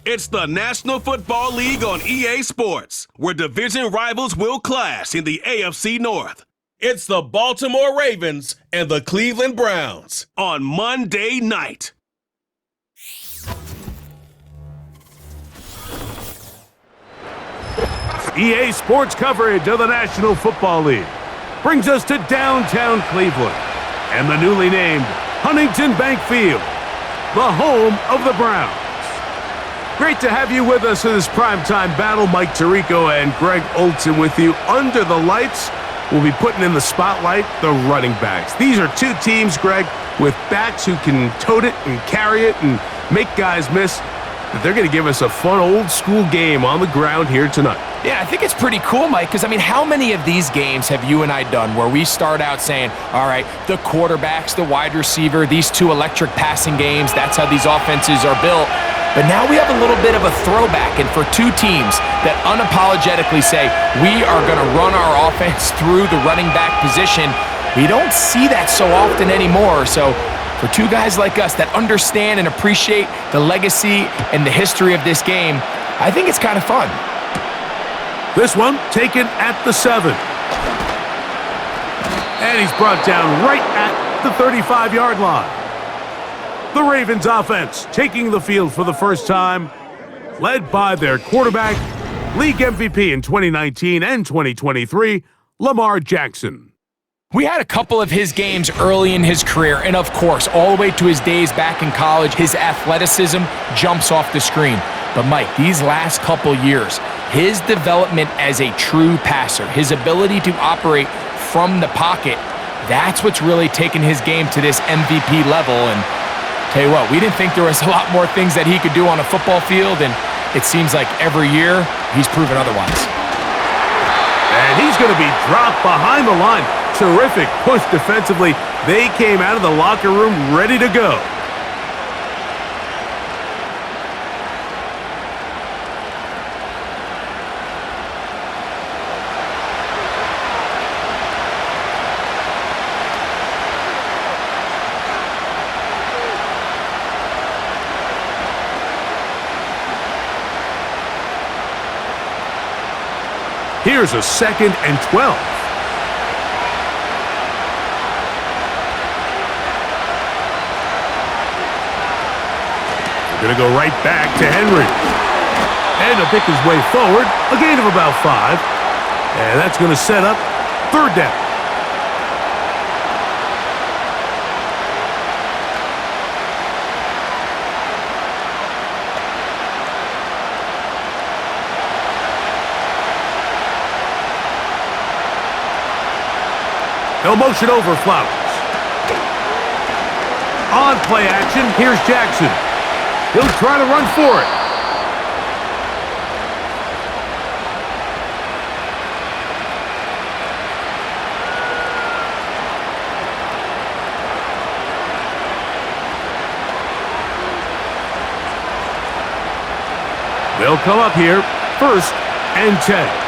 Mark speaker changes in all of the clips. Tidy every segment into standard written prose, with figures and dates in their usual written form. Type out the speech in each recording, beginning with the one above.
Speaker 1: It's the National Football League on EA Sports, where division rivals will clash in the AFC North. It's the Baltimore Ravens and the Cleveland Browns on Monday night.
Speaker 2: EA Sports coverage of the National Football League brings us to downtown Cleveland and the newly named Huntington Bank Field, the home of the Browns. Great to have you with us in this primetime battle. Mike Tirico and Greg Olson with you. Under the lights, we'll be putting in the spotlight the running backs. These are two teams, Greg, with backs who can tote it and carry it and make guys miss. They're going to give us a fun old-school game on the ground here tonight.
Speaker 3: Yeah, I think it's pretty cool, Mike, because, how many of these games have you and I done where we start out saying, all right, the quarterbacks, the wide receiver, these two electric passing games, that's how these offenses are built. But now we have a little bit of a throwback, and for two teams that unapologetically say, we are going to run our offense through the running back position, we don't see that so often anymore. So for two guys like us that understand and appreciate the legacy and the history of this game, I think it's kind of fun.
Speaker 2: This one taken at the 7. And he's brought down right at the 35-yard line. The Ravens offense taking the field for the first time, led by their quarterback, league MVP in 2019 and 2023, Lamar Jackson.
Speaker 3: We had a couple of his games early in his career, and of course, all the way to his days back in college, his athleticism jumps off the screen. But Mike, these last couple years, his development as a true passer, his ability to operate from the pocket, that's what's really taken his game to this MVP level. And tell you what, we didn't think there was a lot more things that he could do on a football field, and it seems like every year he's proven otherwise.
Speaker 2: And he's going to be dropped behind the line. Terrific push defensively. They came out of the locker room ready to go. Here's a 2nd and 12. They're going to go right back to Henry. And he'll pick his way forward, a gain of about 5. And that's going to set up 3rd down. He'll motion over Flowers. On play action, here's Jackson. He'll try to run for it. They'll come up here, 1st and 10.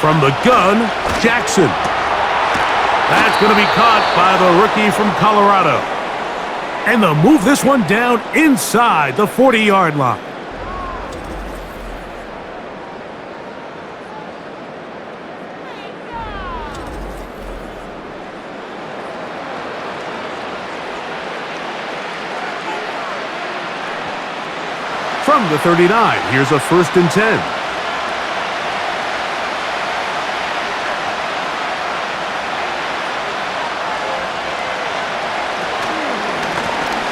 Speaker 2: From the gun, Jackson. That's going to be caught by the rookie from Colorado. And they'll move this one down inside the 40-yard line. From the 39, here's a 1st and 10.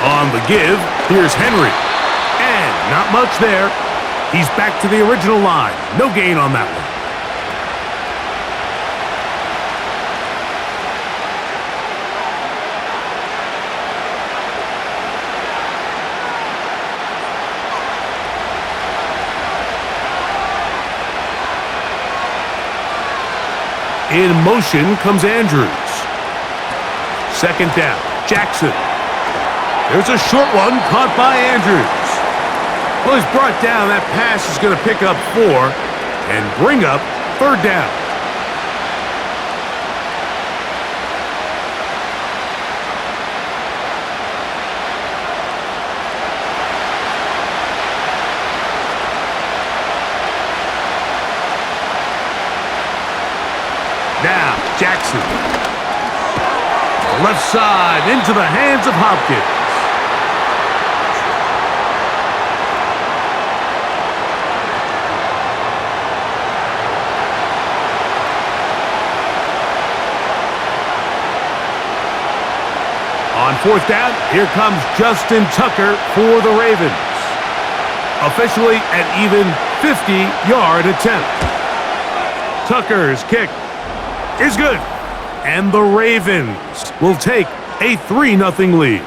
Speaker 2: On the give, here's Henry. And not much there. He's back to the original line. No gain on that one. In motion comes Andrews. 2nd down, Jackson. There's a short one caught by Andrews. Well, he's brought down. That pass is going to pick up 4 and bring up 3rd down. Jackson. Left side into the hands of Hopkins. On fourth down, here comes Justin Tucker for the Ravens. Officially an even 50-yard attempt. Tucker's kick is good. And the Ravens will take a 3-0 lead.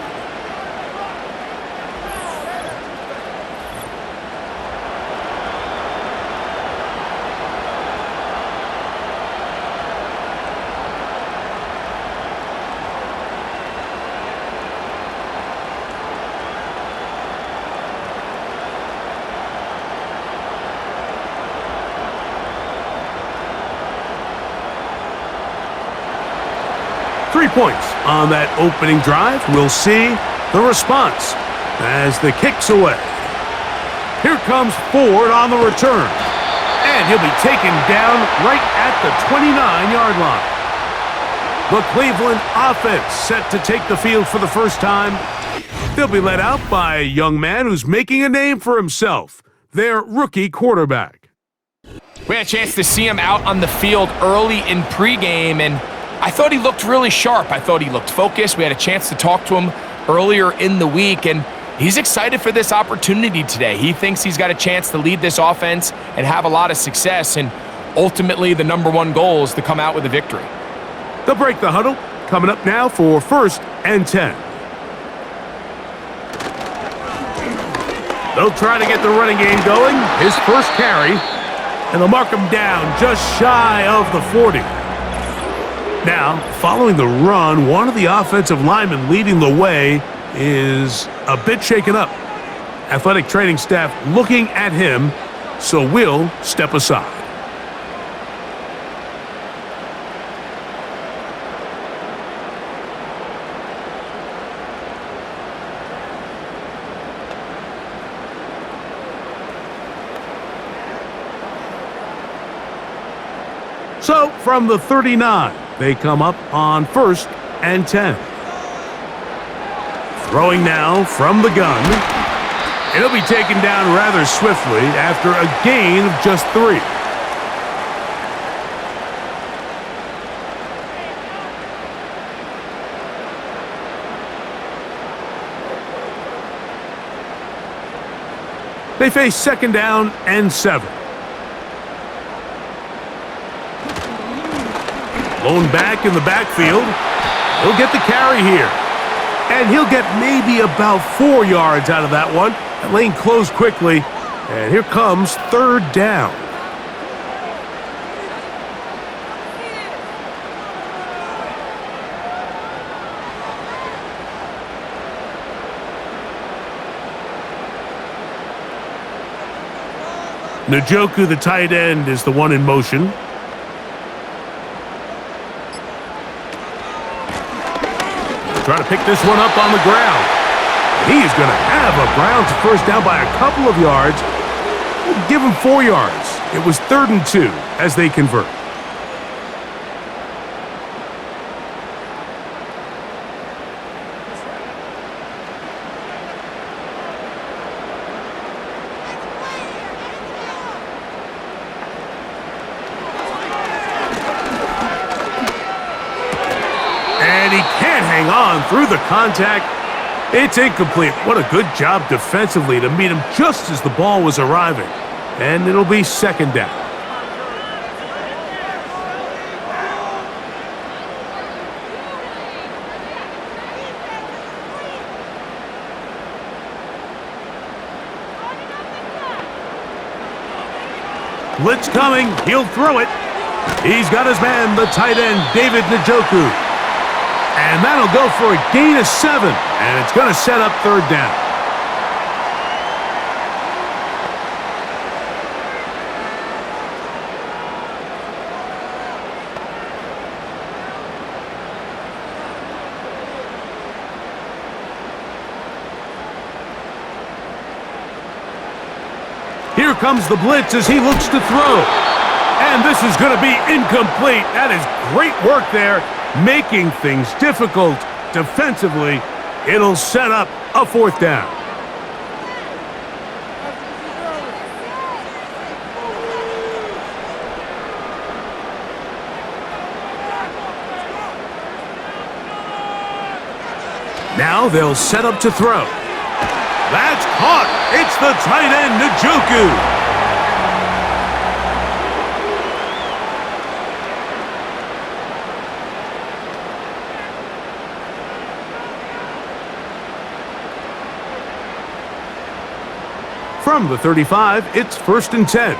Speaker 2: Points on that opening drive. We'll see the response as the kick's away. Here comes Ford on the return, and he'll be taken down right at the 29-yard line. The Cleveland offense set to take the field for the first time. They'll be led out by a young man who's making a name for himself, their rookie quarterback.
Speaker 3: We had a chance to see him out on the field early in pregame, and I thought he looked really sharp. I thought he looked focused. We had a chance to talk to him earlier in the week, and he's excited for this opportunity today. He thinks he's got a chance to lead this offense and have a lot of success, and ultimately the number one goal is to come out with a victory.
Speaker 2: They'll break the huddle. Coming up now for 1st and 10. They'll try to get the running game going. His first carry, and they'll mark him down just shy of the 40. Now, following the run, one of the offensive linemen leading the way is a bit shaken up. Athletic training staff looking at him, so we'll step aside. So, from the 39, they come up on 1st and 10. Throwing now from the gun. It'll be taken down rather swiftly after a gain of just 3. They face 2nd down and 7. Blown back in the backfield. He'll get the carry here. And he'll get maybe about 4 yards out of that one. That lane closed quickly. And here comes 3rd down. Njoku, the tight end, is the one in motion. Trying to pick this one up on the ground. He is going to have a Browns first down by a couple of yards. We'll give him 4 yards. It was 3rd and 2 as they convert. Hang on through the contact. It's incomplete. What a good job defensively to meet him just as the ball was arriving. And it'll be 2nd down. Blitz coming. He'll throw it. He's got his man, the tight end, David Njoku. And that'll go for a gain of 7. And it's going to set up 3rd down. Here comes the blitz as he looks to throw. And this is going to be incomplete. That is great work there, making things difficult defensively. It'll set up a 4th down. Now they'll set up to throw. That's caught. It's the tight end, Njoku. From the 35, it's 1st and 10.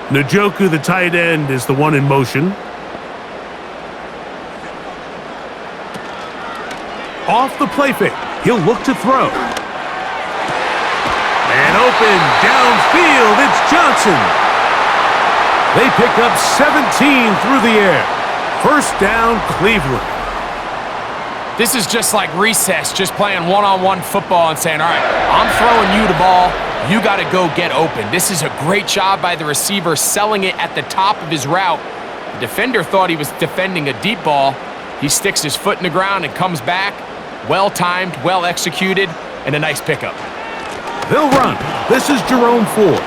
Speaker 2: Njoku, the tight end, is the one in motion. Off the play fake, he'll look to throw. And open downfield, it's Johnson. They pick up 17 through the air. 1st down, Cleveland.
Speaker 3: This is just like recess, just playing one-on-one football and saying, all right, I'm throwing you the ball. You got to go get open. This is a great job by the receiver selling it at the top of his route. The defender thought he was defending a deep ball. He sticks his foot in the ground and comes back. Well-timed, well-executed, and a nice pickup.
Speaker 2: They'll run. This is Jerome Ford.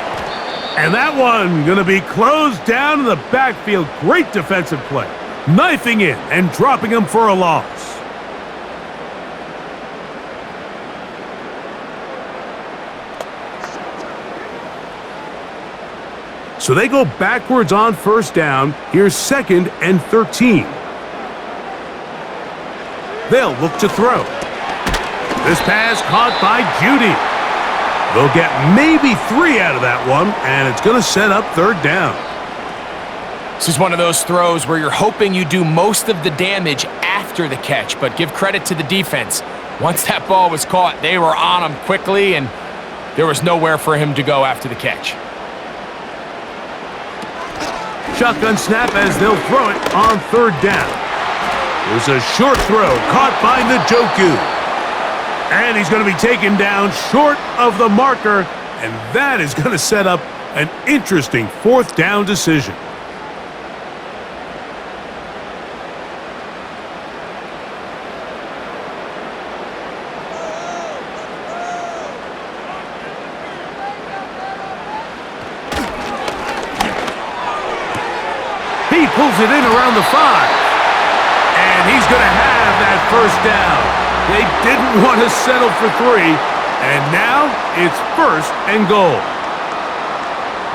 Speaker 2: And that one going to be closed down in the backfield. Great defensive play. Knifing in and dropping him for a loss. So they go backwards on 1st down. Here's 2nd and 13. They'll look to throw. This pass caught by Judy. They'll get maybe 3 out of that one, and it's going to set up 3rd down.
Speaker 3: This is one of those throws where you're hoping you do most of the damage after the catch, but give credit to the defense. Once that ball was caught, they were on him quickly, and there was nowhere for him to go after the catch.
Speaker 2: Shotgun snap as they'll throw it on 3rd down. There's a short throw caught by Njoku. And he's going to be taken down short of the marker, and that is going to set up an interesting 4th down decision. He pulls it in around the 5. And he's going to have that 1st down. They didn't want to settle for 3. And now it's 1st and goal.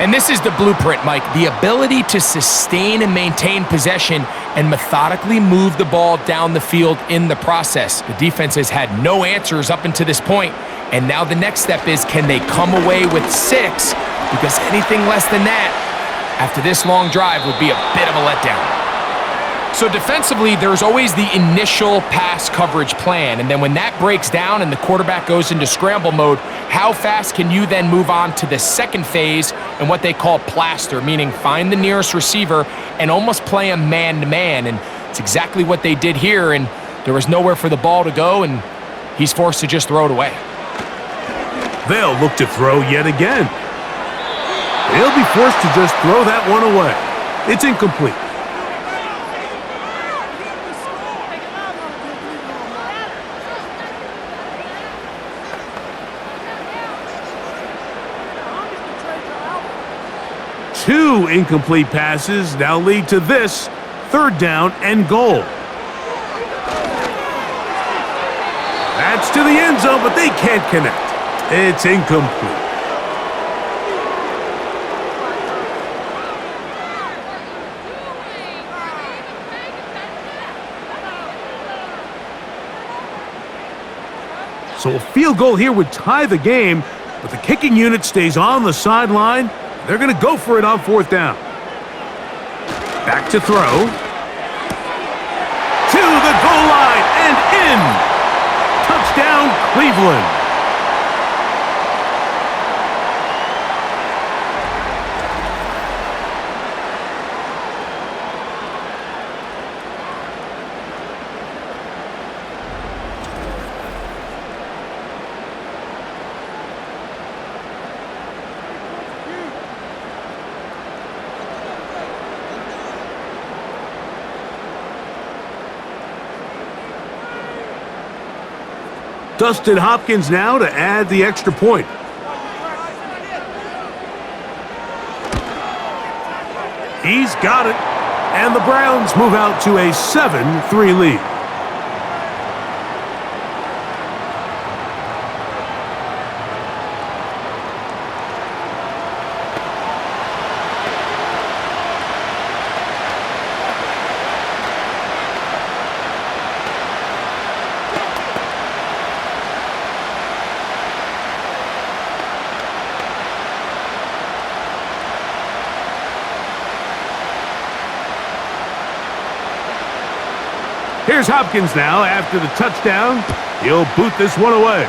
Speaker 3: And this is the blueprint, Mike. The ability to sustain and maintain possession and methodically move the ball down the field in the process. The defense has had no answers up until this point. And now the next step is, can they come away with 6? Because anything less than that after this long drive would be a bit of a letdown. So defensively, there's always the initial pass coverage plan, and then when that breaks down and the quarterback goes into scramble mode, how fast can you then move on to the 2nd phase and what they call plaster, meaning find the nearest receiver and almost play him man-to-man, and it's exactly what they did here, and there was nowhere for the ball to go, and he's forced to just throw it away.
Speaker 2: They'll look to throw yet again. They'll be forced to just throw that one away. It's incomplete. Two incomplete passes now lead to this 3rd down and goal. That's to the end zone, but they can't connect. It's incomplete. So a field goal here would tie the game, but the kicking unit stays on the sideline. They're going to go for it on 4th down. Back to throw. To the goal line and in. Touchdown, Cleveland. Dustin Hopkins now to add the extra point. He's got it. And the Browns move out to a 7-3 lead. Here's Hopkins now after the touchdown. He'll boot this one away.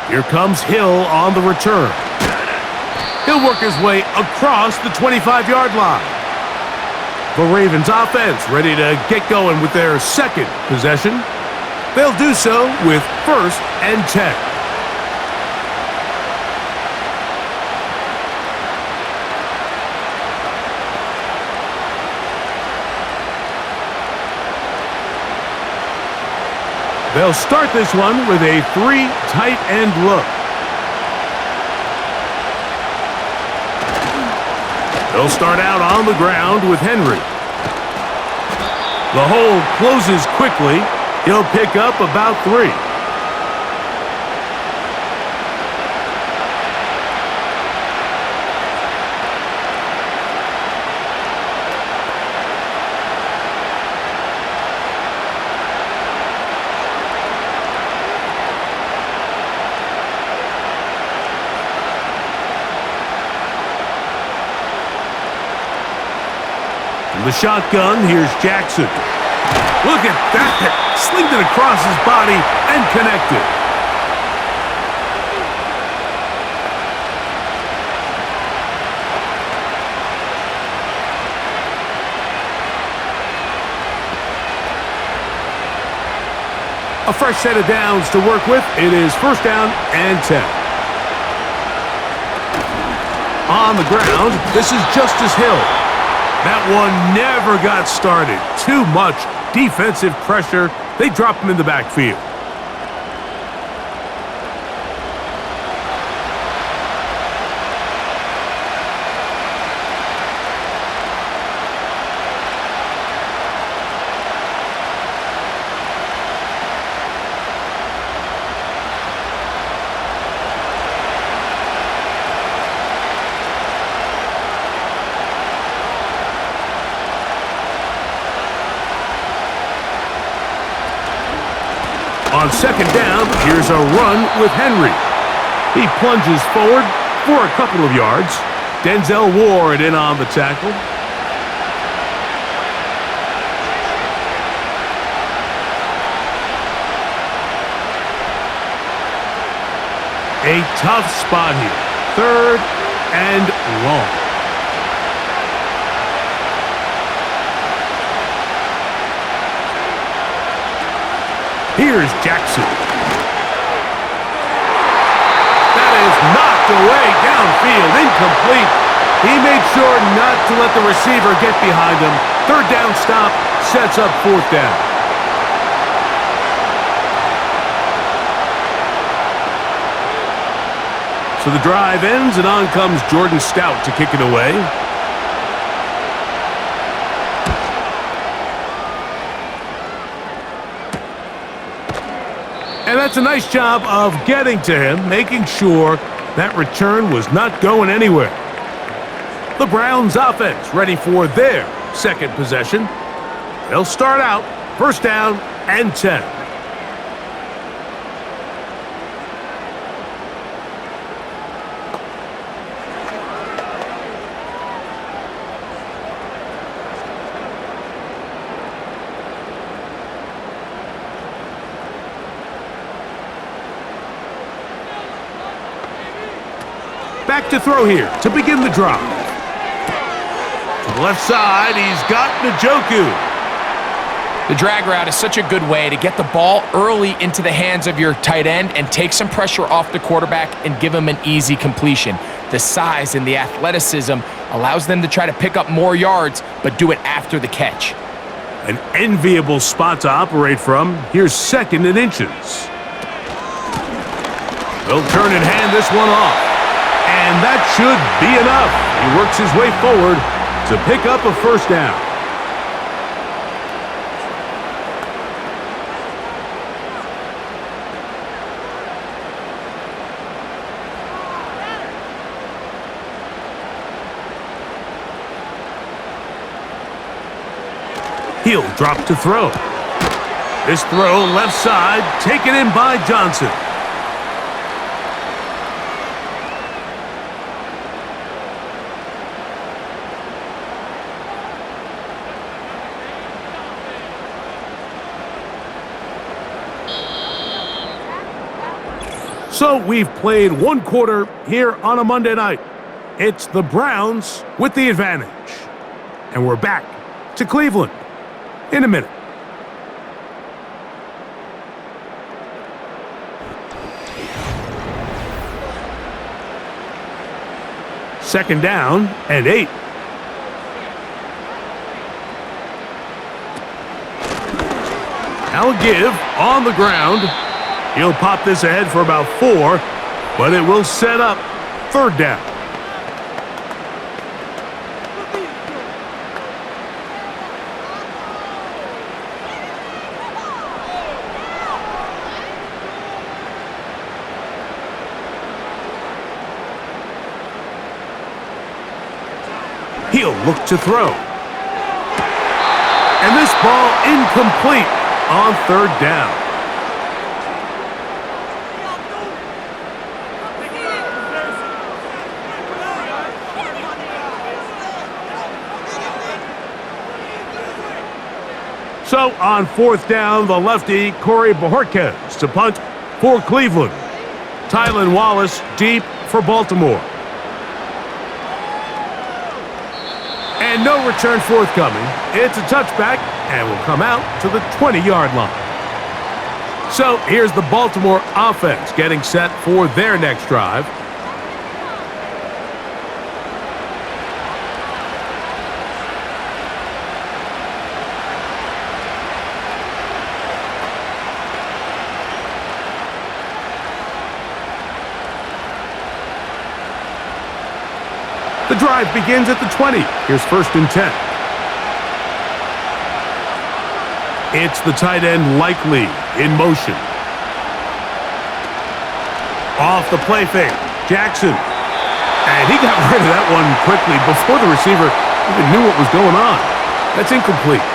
Speaker 2: Here comes Hill on the return. He'll work his way across the 25-yard line. The Ravens offense ready to get going with their second possession. They'll do so with 1st and 10. They'll start this one with a 3 tight end look. They'll start out on the ground with Henry. The hole closes quickly. He'll pick up about 3. The shotgun, here's Jackson. Look at that! Slinged it across his body and connected. A fresh set of downs to work with. It is 1st down and 10. On the ground, this is Justice Hill. That one never got started. Too much defensive pressure. They drop him in the backfield. On 2nd down, here's a run with Henry. He plunges forward for a couple of yards. Denzel Ward in on the tackle. A tough spot here. 3rd and long. Here's Jackson. That is knocked away downfield, incomplete. He made sure not to let the receiver get behind him. 3rd down stop sets up 4th down. So the drive ends, and on comes Jordan Stout to kick it away. And that's a nice job of getting to him, making sure that return was not going anywhere. The Browns offense ready for their second possession. They'll start out 1st down and 10. Back to throw here to begin the drive. To the left side, he's got Njoku.
Speaker 3: The drag route is such a good way to get the ball early into the hands of your tight end and take some pressure off the quarterback and give him an easy completion. The size and the athleticism allows them to try to pick up more yards, but do it after the catch.
Speaker 2: An enviable spot to operate from. Here's 2nd and inches. They'll turn and hand this one off. And that should be enough. He works his way forward to pick up a first down. He'll drop to throw. This throw left side, taken in by Johnson. So we've played 1 quarter here on a Monday night. It's the Browns with the advantage. And we're back to Cleveland in a minute. Second down and 8. Now a give on the ground. He'll pop this ahead for about 4, but it will set up 3rd down. He'll look to throw. And this ball incomplete on 3rd down. So on 4th down, the lefty, Corey Bojorquez to punt for Cleveland. Tylan Wallace deep for Baltimore. And no return forthcoming. It's a touchback and will come out to the 20-yard line. So here's the Baltimore offense getting set for their next drive. The drive begins at the 20. Here's 1st and 10. It's the tight end Likely in motion. Off the play fake, Jackson. And he got rid of that one quickly before the receiver even knew what was going on. That's incomplete.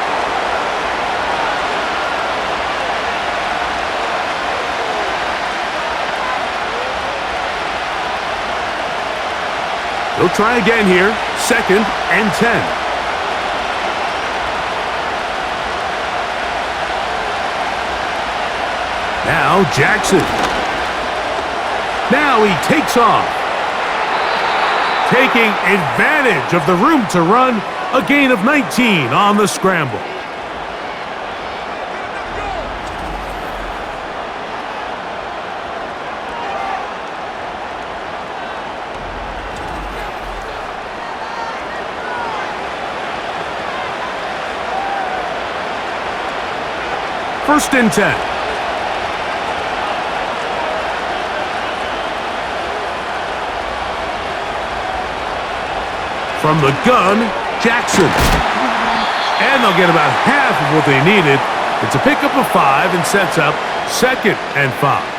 Speaker 2: He'll try again here. 2nd and 10. Now Jackson. Now he takes off. Taking advantage of the room to run. A gain of 19 on the scramble. First and 10. From the gun, Jackson. And they'll get about half of what they needed. It's a pickup of 5 and sets up 2nd and 5.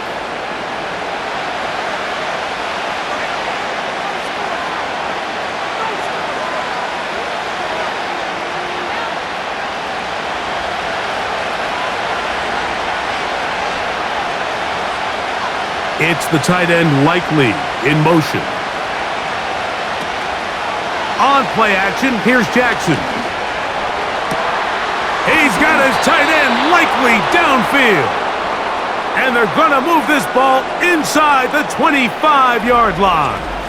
Speaker 2: It's the tight end Likely in motion. On play action, here's Jackson. He's got his tight end Likely downfield. And they're going to move this ball inside the 25-yard line.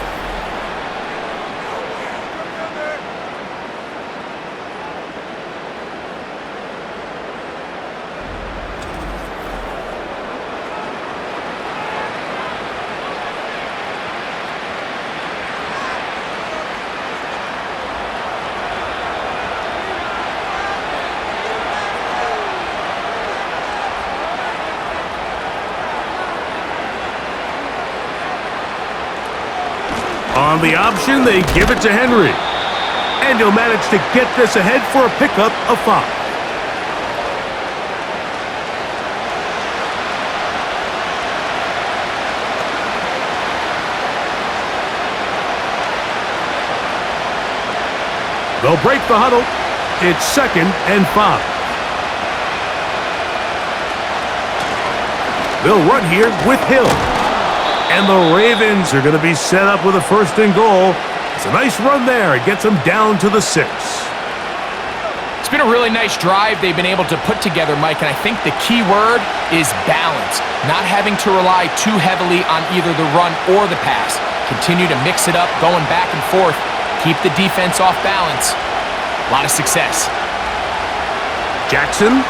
Speaker 2: On the option, they give it to Henry. And he'll manage to get this ahead for a pickup of 5. They'll break the huddle. It's 2nd and 5. They'll run here with Hill. And the Ravens are going to be set up with a 1st and goal. It's a nice run there. It gets them down to the 6.
Speaker 3: It's been a really nice drive they've been able to put together, Mike, and I think the key word is balance. Not having to rely too heavily on either the run or the pass. Continue to mix it up, going back and forth. Keep the defense off balance. A lot of success.
Speaker 2: Jackson.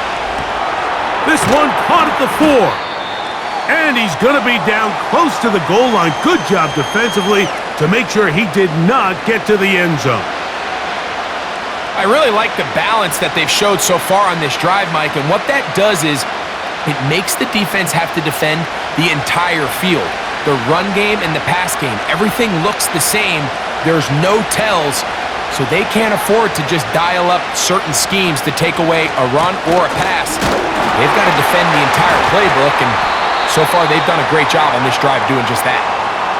Speaker 2: This one caught at the 4. And he's going to be down close to the goal line. Good job defensively to make sure he did not get to the end zone.
Speaker 3: I really like the balance that they've showed so far on this drive, Mike, and what that does is it makes the defense have to defend the entire field. The run game and the pass game, everything looks the same. There's no tells, so they can't afford to just dial up certain schemes to take away a run or a pass. They've got to defend the entire playbook, and so far they've done a great job on this drive doing just that.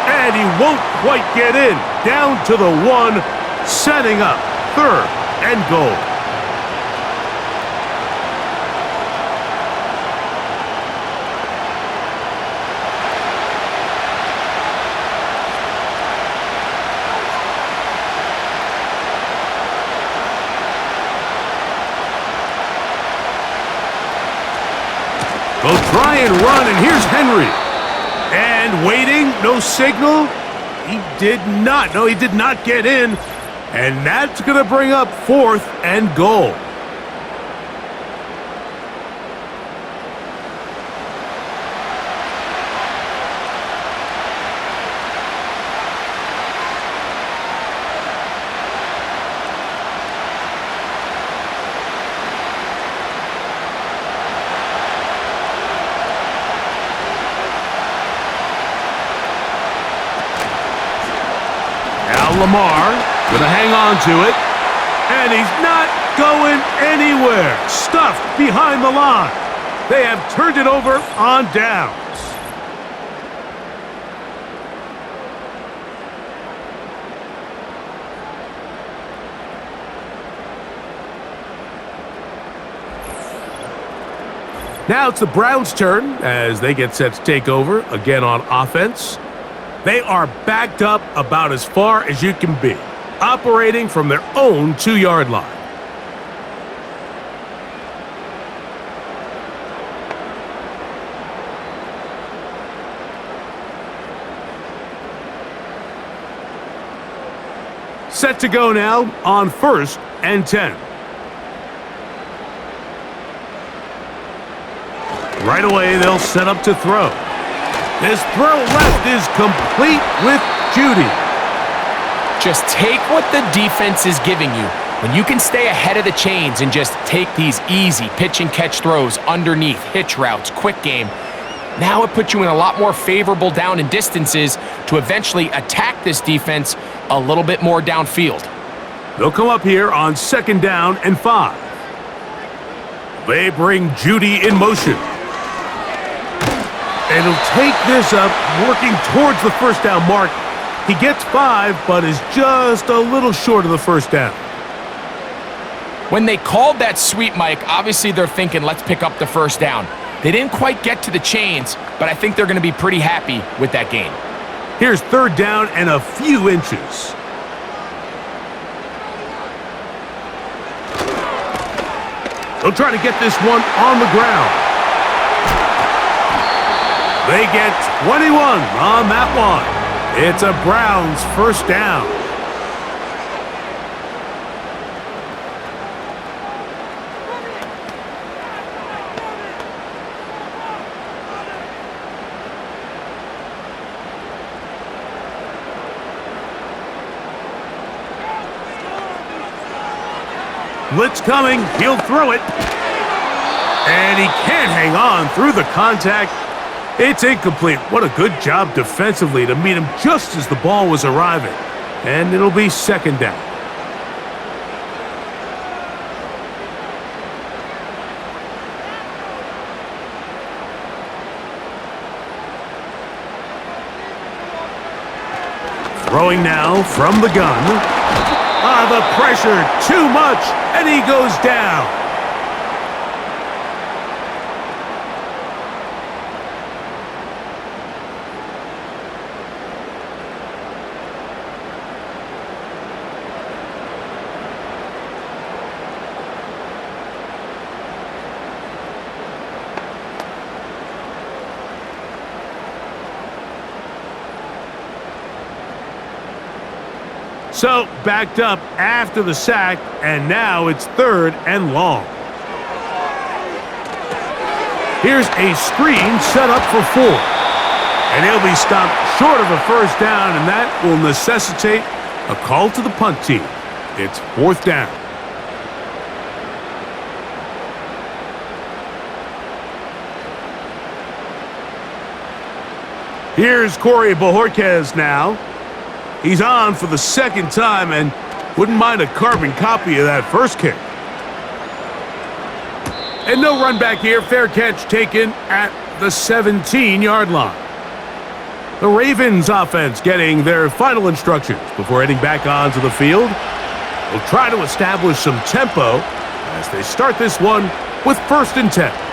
Speaker 2: And he won't quite get in. Down to the 1, setting up 3rd and goal. They'll try and run, and here's Henry. And waiting, no signal. He did not. No, he did not get in. And that's going to bring up 4th and goal. Lamar gonna hang on to it, and he's not going anywhere. Stuffed behind the line. They have turned it over on downs. Now it's the Browns' turn as they get set to take over again on offense. They are backed up about as far as you can be, operating from their own 2-yard line. Set to go now on 1st and 10. Right away, they'll set up to throw. This throw left is complete with Judy.
Speaker 3: Just take what the defense is giving you. When you can stay ahead of the chains and just take these easy pitch and catch throws underneath, hitch routes, quick game, now it puts you in a lot more favorable down and distances to eventually attack this defense a little bit more downfield.
Speaker 2: They'll come up here on 2nd down and 5. They bring Judy in motion. And he'll take this up, working towards the 1st down mark. He gets 5, but is just a little short of the 1st down.
Speaker 3: When they called that sweep, Mike, obviously they're thinking, let's pick up the 1st down. They didn't quite get to the chains, but I think they're going to be pretty happy with that gain.
Speaker 2: Here's 3rd down and a few inches. They'll try to get this one on the ground. They get 21 on that one. It's a Browns 1st down. Blitz coming. He'll throw it. And he can't hang on through the contact. It's incomplete. What a good job defensively to meet him just as the ball was arriving. And it'll be second down. Throwing now from the gun. The pressure, too much, and he goes down. So, backed up after the sack, and now it's third and long. Here's a screen set up for 4. And he'll be stopped short of a first down, and that will necessitate a call to the punt team. It's fourth down. Here's Corey Bojorquez now. He's on for the second time and wouldn't mind a carbon copy of that first kick. And no run back here. Fair catch taken at the 17-yard line. The Ravens offense getting their final instructions before heading back onto the field. They'll try to establish some tempo as they start this one with 1st and 10.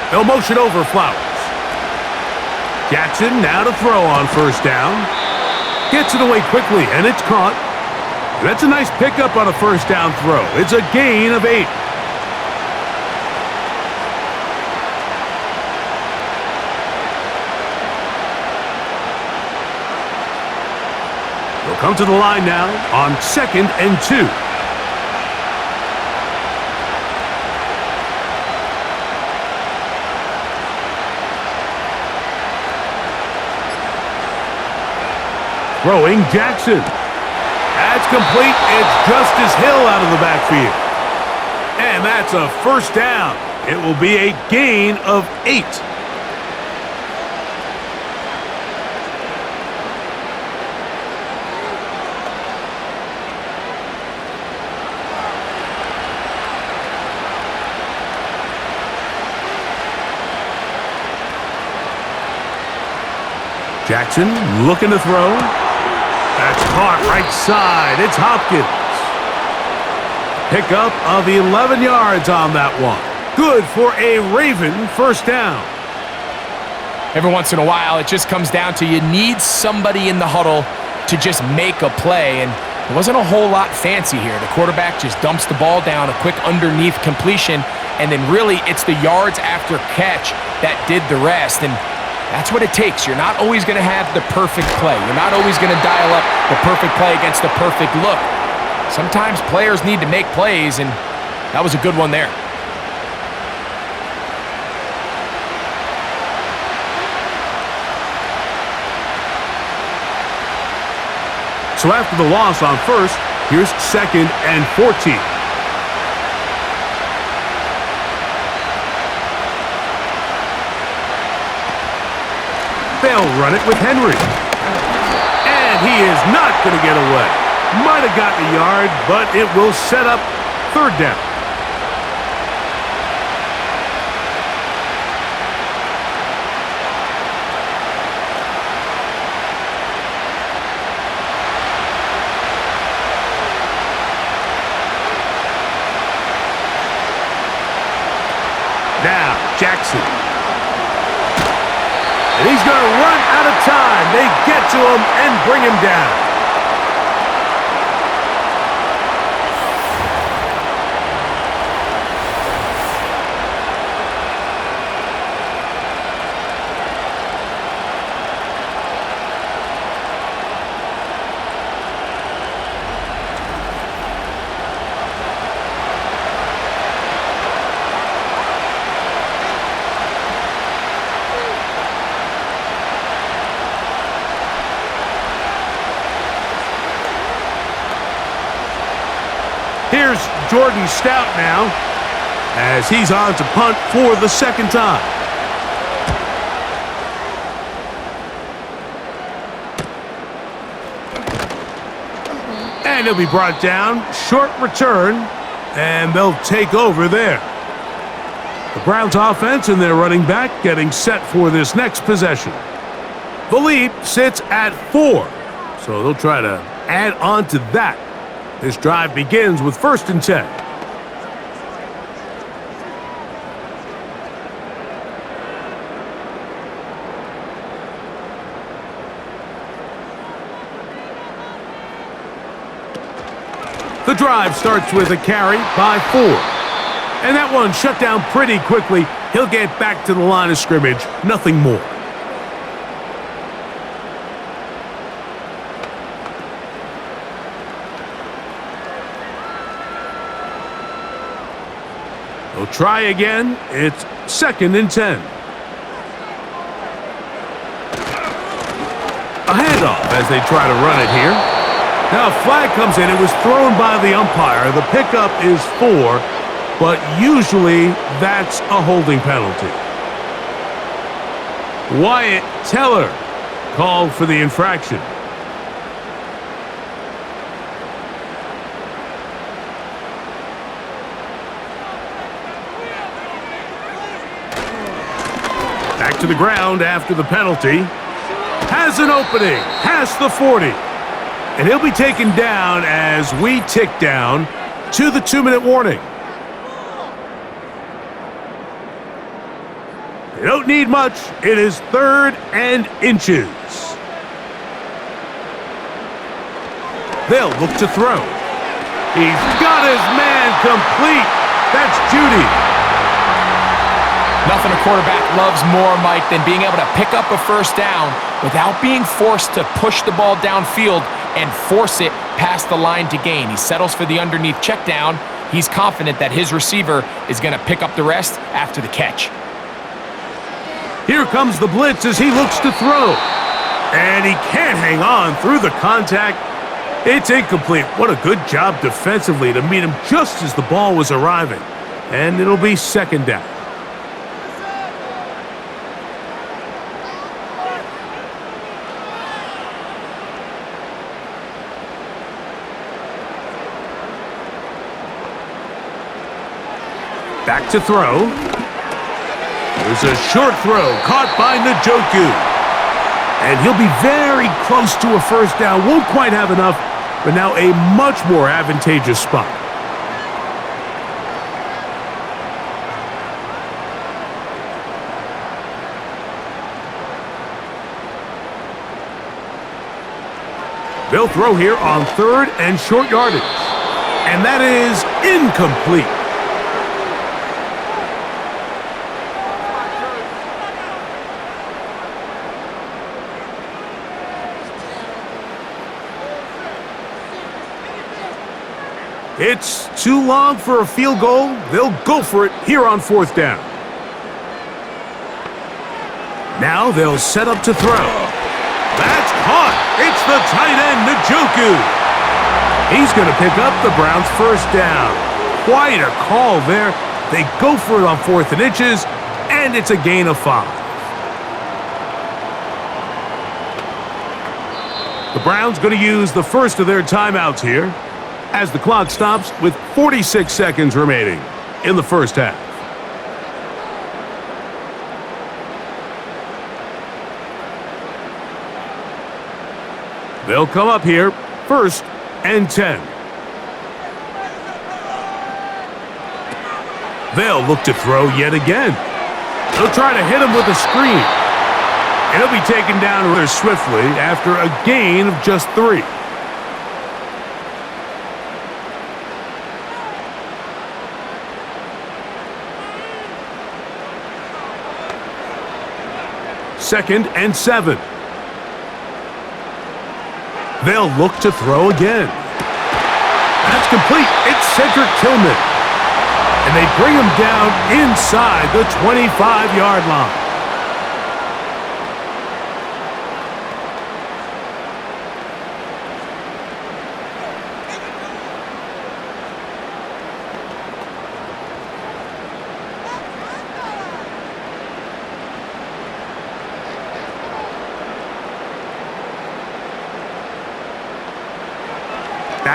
Speaker 2: They'll motion over Flowers. Jackson now to throw on first down. Gets it away quickly, and it's caught. That's a nice pickup on a first down throw. It's a gain of 8. They'll come to the line now on 2nd and 2. Throwing Jackson. That's complete. It's Justice Hill out of the backfield. And that's a first down. It will be a gain of 8. Jackson looking to throw. That's caught right side. It's Hopkins. Pickup of 11 yards on that one. Good for a Raven first down.
Speaker 3: Every once in a while, it just comes down to you need somebody in the huddle to just make a play, and it wasn't a whole lot fancy here. The quarterback just dumps the ball down, a quick underneath completion, and then really it's the yards after catch that did the rest. And that's what it takes. You're not always going to have the perfect play. You're not always going to dial up the perfect play against the perfect look. Sometimes players need to make plays, and that was a good one there.
Speaker 2: So after the loss on first, here's 2nd and 14. They'll run it with Henry. And he is not going to get away. Might have gotten a yard, but it will set up third down. Now, Jackson. And he's going to run out of time. They get to him and bring him down. Here's Jordan Stout now, as he's on to punt for the second time. And he'll be brought down. Short return, and they'll take over there. The Browns offense and their running back getting set for this next possession. The lead sits at 4, so they'll try to add on to that. This drive begins with 1st and 10. The drive starts with a carry by 4. And that one shut down pretty quickly. He'll get back to the line of scrimmage, nothing more. They'll try again. It's 2nd and 10. A handoff as they try to run it here. Now a flag comes in. It was thrown by the umpire. The pickup is 4, but usually that's a holding penalty. Wyatt Teller called for the infraction. Back to the ground after the penalty. Has an opening, past the 40. And he'll be taken down as we tick down to the 2-minute warning. They don't need much. It is 3rd and inches. They'll look to throw. He's got his man complete. That's Judy.
Speaker 3: Nothing a quarterback loves more, Mike, than being able to pick up a 1st down without being forced to push the ball downfield and force it past the line to gain. He settles for the underneath check down. He's confident that his receiver is going to pick up the rest after the catch.
Speaker 2: Here comes the blitz as he looks to throw. And he can't hang on through the contact. It's incomplete. What a good job defensively to meet him just as the ball was arriving. And it'll be 2nd down. Back to throw. There's a short throw caught by Njoku. And he'll be very close to a 1st down. Won't quite have enough, but now a much more advantageous spot. They'll throw here on 3rd and short yardage. And that is incomplete. It's too long for a field goal. They'll go for it here on 4th down. Now they'll set up to throw. That's caught. It's the tight end, Njoku. He's going to pick up the Browns' 1st down. Quite a call there. They go for it on 4th and inches, and it's a gain of 5. The Browns going to use the first of their timeouts here, as the clock stops with 46 seconds remaining in the 1st half. They'll come up here, 1st and 10. They'll look to throw yet again. They'll try to hit him with a screen. And he'll be taken down rather swiftly after a gain of just 3. Second and 7. They'll look to throw again. That's complete. It's Cedric Tillman. And they bring him down inside the 25-yard line.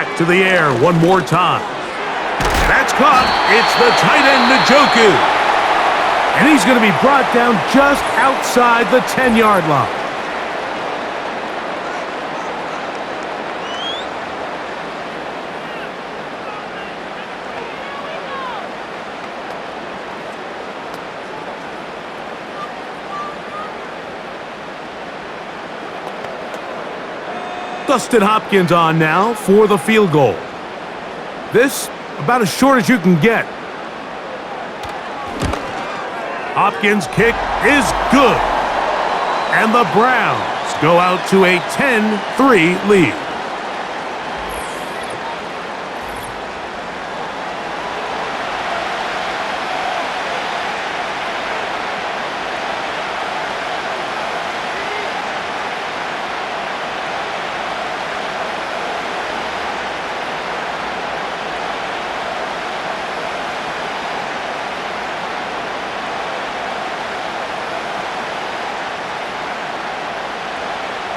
Speaker 2: Back to the air one more time. That's caught. It's the tight end, Njoku. And he's going to be brought down just outside the 10-yard line. Dustin Hopkins on now for the field goal. This about as short as you can get. Hopkins' kick is good. And the Browns go out to a 10-3 lead.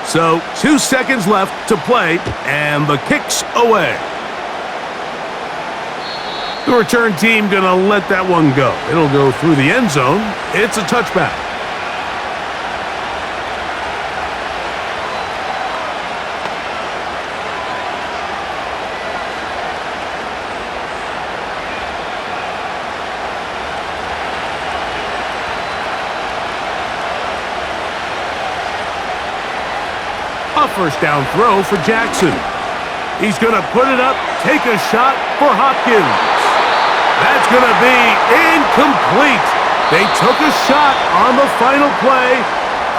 Speaker 2: So 2 seconds left to play, and the kick's away. The return team gonna let that one go. It'll go through the end zone. It's a touchback. A first down throw for Jackson. He's going to put it up, take a shot for Hopkins. That's going to be incomplete. They took a shot on the final play.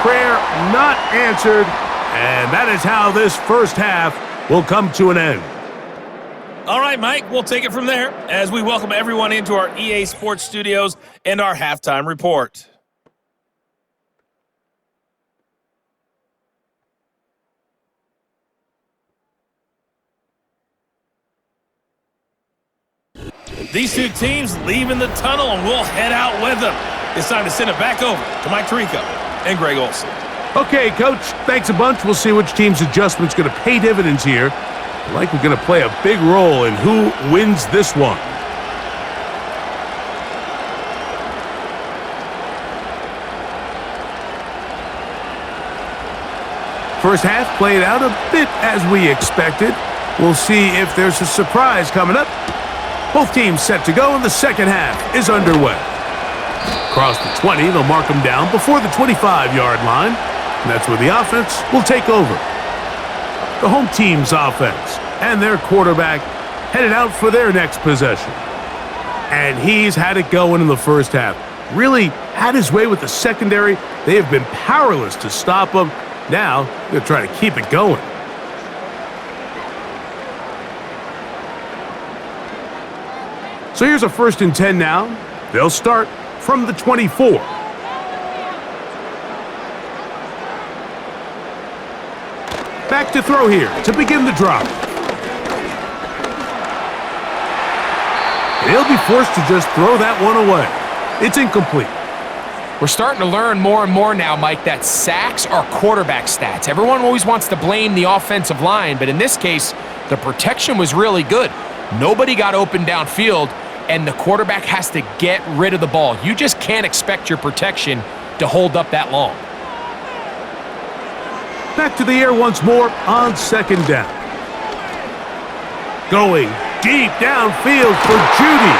Speaker 2: Prayer not answered. And that is how this first half will come to an end.
Speaker 4: All right, Mike, we'll take it from there as we welcome everyone into our EA Sports Studios and our halftime report. These two teams leaving the tunnel, and we'll head out with them. It's time to send it back over to Mike Tirico and Greg Olson.
Speaker 2: Okay, Coach, thanks a bunch. We'll see which team's adjustment's going to pay dividends here. I like we're going to play a big role in who wins this one. First half played out a bit as we expected. We'll see if there's a surprise coming up. Both teams set to go, and the second half is underway. Across the 20, they'll mark them down before the 25-yard line. And that's where the offense will take over. The home team's offense and their quarterback headed out for their next possession. And he's had it going in the first half. Really had his way with the secondary. They have been powerless to stop him. Now they're trying to keep it going. So here's a 1st and 10 now. They'll start from the 24. Back to throw here to begin the drive. He'll be forced to just throw that one away. It's incomplete.
Speaker 3: We're starting to learn more and more now, Mike, that sacks are quarterback stats. Everyone always wants to blame the offensive line, but in this case, the protection was really good. Nobody got open downfield, and the quarterback has to get rid of the ball. You just can't expect your protection to hold up that long.
Speaker 2: Back to the air once more on 2nd down. Going deep downfield for Judy.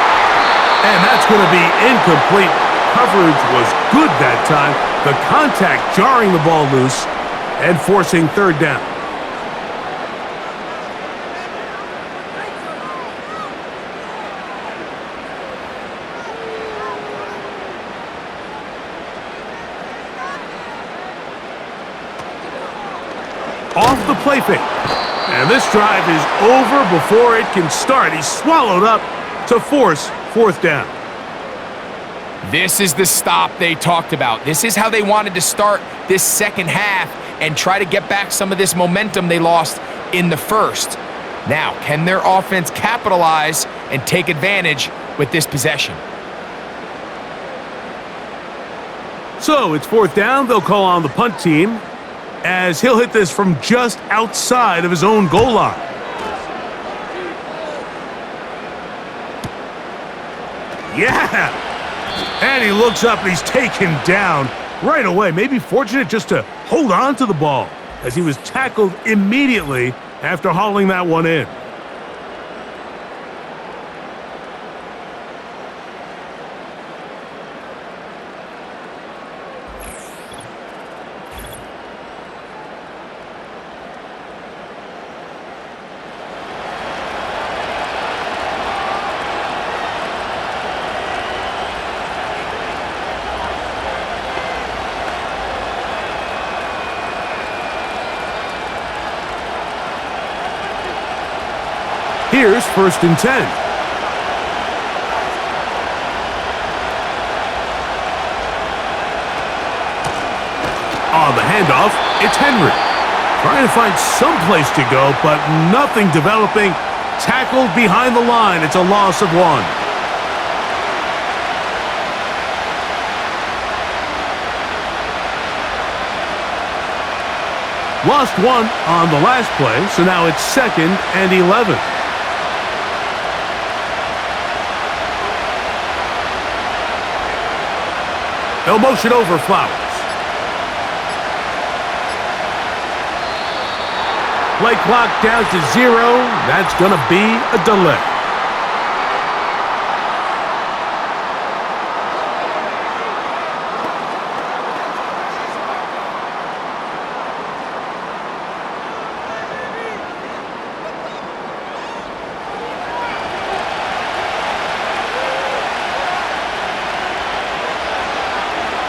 Speaker 2: And that's going to be incomplete. Coverage was good that time. The contact jarring the ball loose and forcing 3rd down. Off the play fake. And this drive is over before it can start. He's swallowed up to force 4th down.
Speaker 3: This is the stop they talked about. This is how they wanted to start this second half and try to get back some of this momentum they lost in the first. Now, can their offense capitalize and take advantage with this possession?
Speaker 2: So it's 4th down. They'll call on the punt team, as he'll hit this from just outside of his own goal line. Yeah! And he looks up and he's taken down right away. Maybe fortunate just to hold on to the ball as he was tackled immediately after hauling that one in. Here's 1st and 10. On the handoff, it's Henry. Trying to find some place to go, but nothing developing. Tackled behind the line. It's a loss of 1. Lost 1 on the last play, so now it's 2nd and 11. They'll motion over Flowers. Play clock down to 0. That's going to be a delay.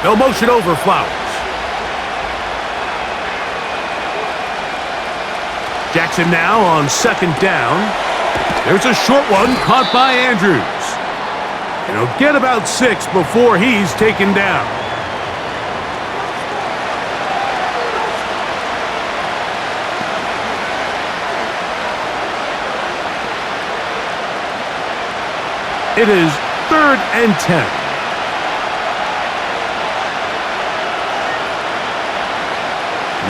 Speaker 2: They'll motion over Flowers. Jackson now on 2nd down. There's a short one caught by Andrews. And he'll get about 6 before he's taken down. It is 3rd and 10.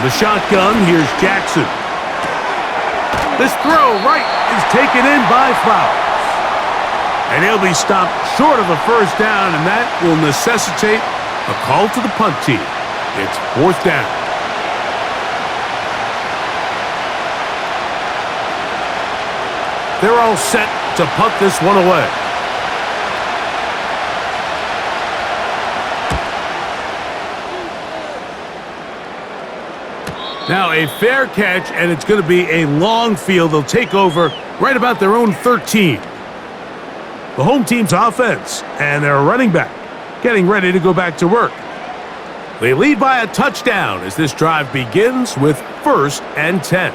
Speaker 2: The shotgun, here's Jackson. This throw right is taken in by Flowers. And he'll be stopped short of a 1st down, and that will necessitate a call to the punt team. It's 4th down. They're all set to punt this one away. Now a fair catch, and it's going to be a long field. They'll take over right about their own 13. The home team's offense and their running back getting ready to go back to work. They lead by a touchdown as this drive begins with 1st and 10.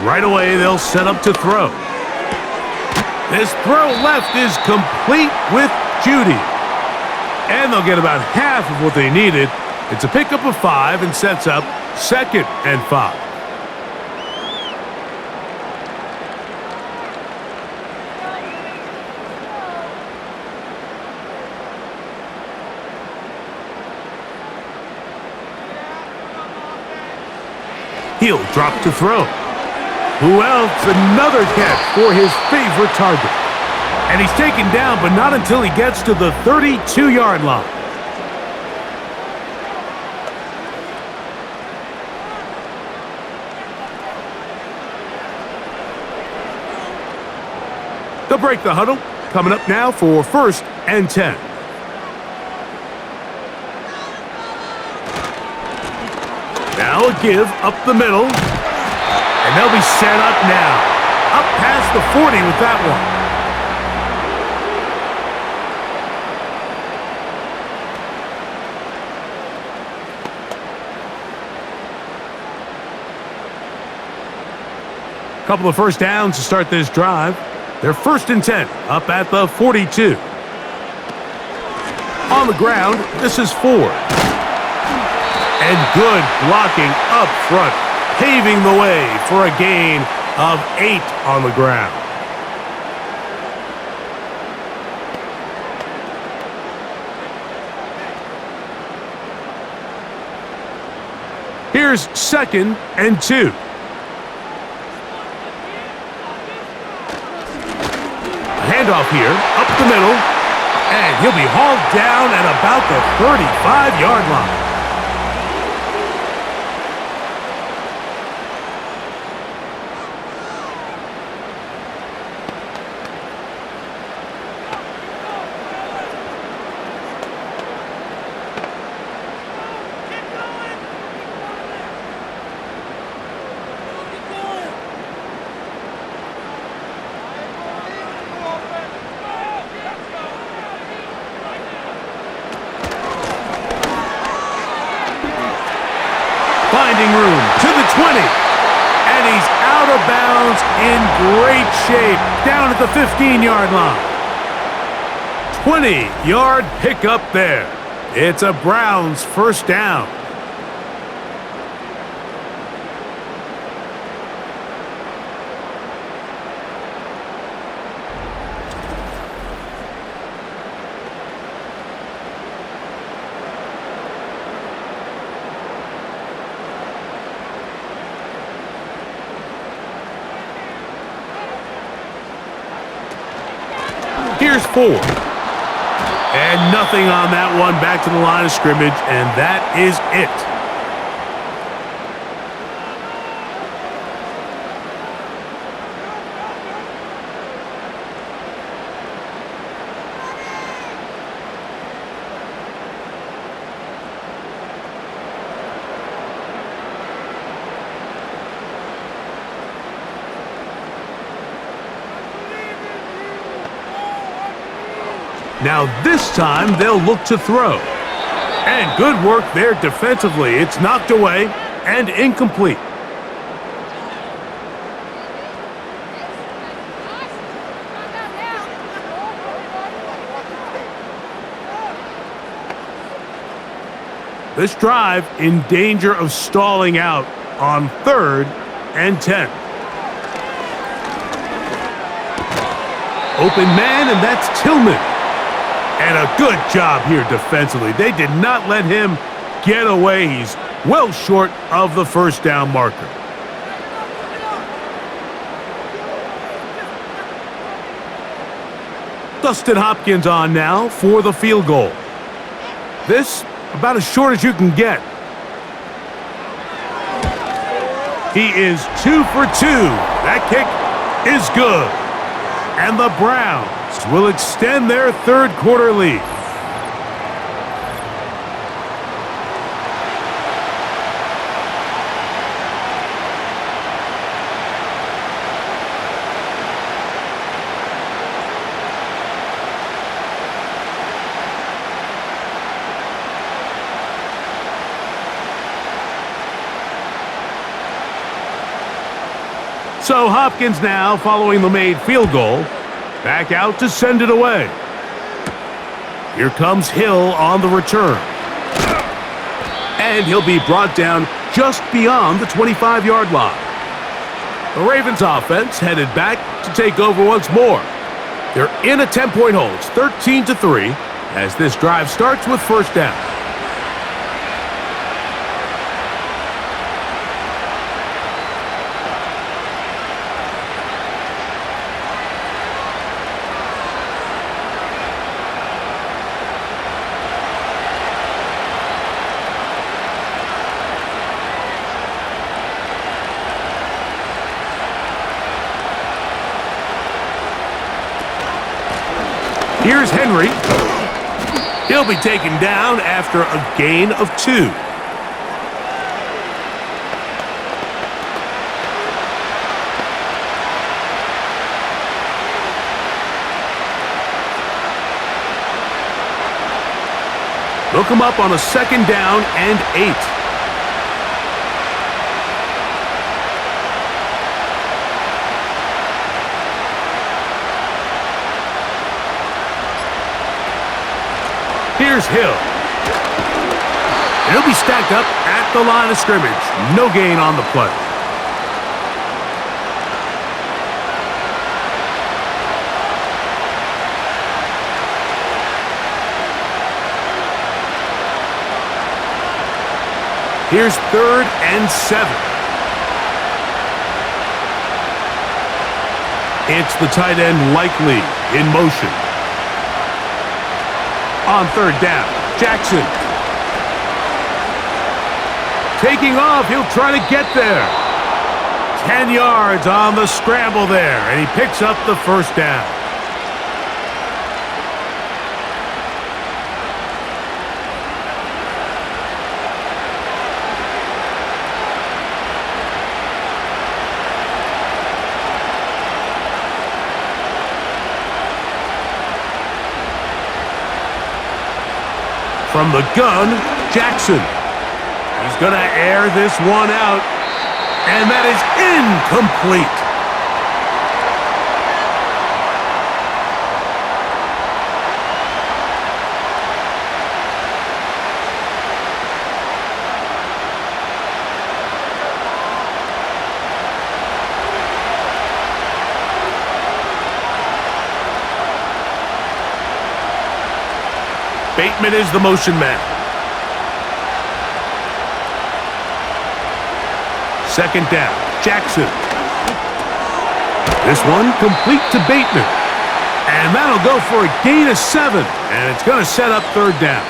Speaker 2: Right away, they'll set up to throw. This throw left is complete with Judy. And they'll get about half of what they needed. It's a pickup of 5 and sets up 2nd and 5. He'll drop to throw. Who else? Another catch for his favorite target. And he's taken down, but not until he gets to the 32-yard line. They'll break the huddle. Coming up now for 1st and 10. Now a give up the middle. And they'll be set up now. Up past the 40 with that one. Couple of 1st downs to start this drive. They're 1st and 10, up at the 42. On the ground, this is 4. And good blocking up front, paving the way for a gain of 8 on the ground. Here's 2nd and 2. Handoff here, up the middle, and he'll be hauled down at about the 35-yard line. Finding room to the 20. And he's out of bounds in great shape down at the 15-yard line. 20-yard pickup there. It's a Browns first down. Here's 4. And nothing on that one, back to the line of scrimmage, and that is it. Now this time they'll look to throw. And good work there defensively. It's knocked away and incomplete. This drive in danger of stalling out on 3rd and 10. Open man, and that's Tillman. And a good job here defensively. They did not let him get away. He's well short of the first down marker. Dustin Hopkins on now for the field goal. This about as short as you can get. He is 2 for 2. That kick is good. And the Browns will extend their third quarter lead. So Hopkins now, following the made field goal, back out to send it away. Here comes Hill on the return. And he'll be brought down just beyond the 25-yard line. The Ravens offense headed back to take over once more. They're in a 10-point hold. It's 13-3 as this drive starts with first down. Here's Henry. He'll be taken down after a gain of 2. They'll come up on a 2nd down and 8. Here's Hill. And he'll be stacked up at the line of scrimmage. No gain on the play. Here's 3rd and 7. It's the tight end Likely in motion. On 3rd down, Jackson. Taking off, he'll try to get there. 10 yards on the scramble there, and he picks up the 1st down. From the gun, Jackson. He's going to air this one out, and that is incomplete. Bateman is the motion man. 2nd down, Jackson. This one complete to Bateman. And that'll go for a gain of 7. And it's going to set up 3rd down.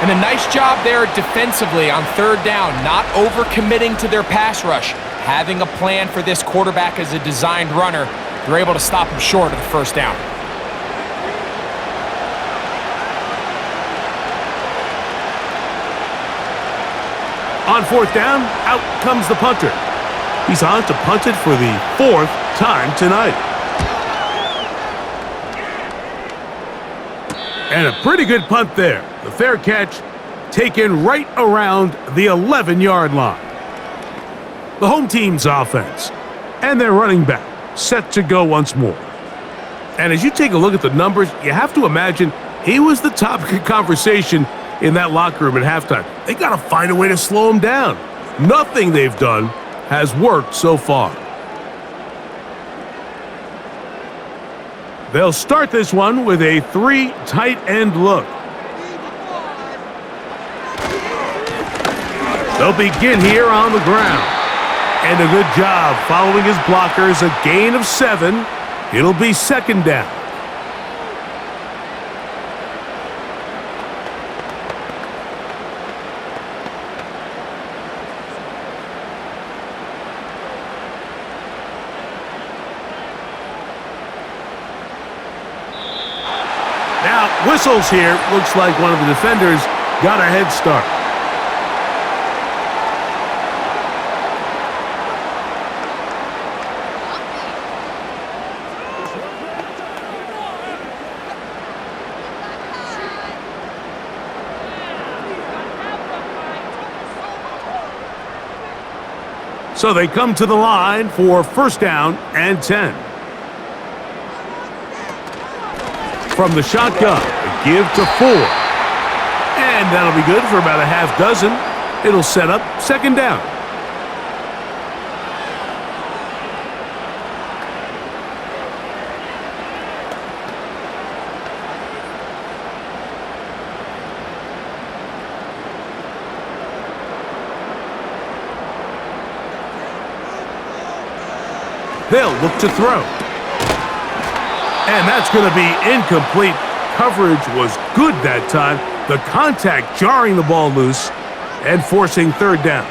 Speaker 3: And a nice job there defensively on 3rd down, not overcommitting to their pass rush. Having a plan for this quarterback as a designed runner, they're able to stop him short of the 1st down.
Speaker 2: On 4th down, out comes the punter. He's on to punt it for the 4th time tonight. And a pretty good punt there. The fair catch taken right around the 11-yard line. The home team's offense and their running back set to go once more. And as you take a look at the numbers, you have to imagine he was the topic of conversation in that locker room at halftime. They got to find a way to slow him down. Nothing they've done has worked so far. They'll start this one with a 3 tight end look. They'll begin here on the ground. And a good job following his blockers, a gain of 7. It'll be 2nd down. Now, whistles here. Looks like one of the defenders got a head start. So they come to the line for 1st down and 10. From the shotgun, a give to 4. And that'll be good for about a half dozen. It'll set up 2nd down. They'll look to throw. And that's going to be incomplete. Coverage was good that time. The contact jarring the ball loose and forcing 3rd down.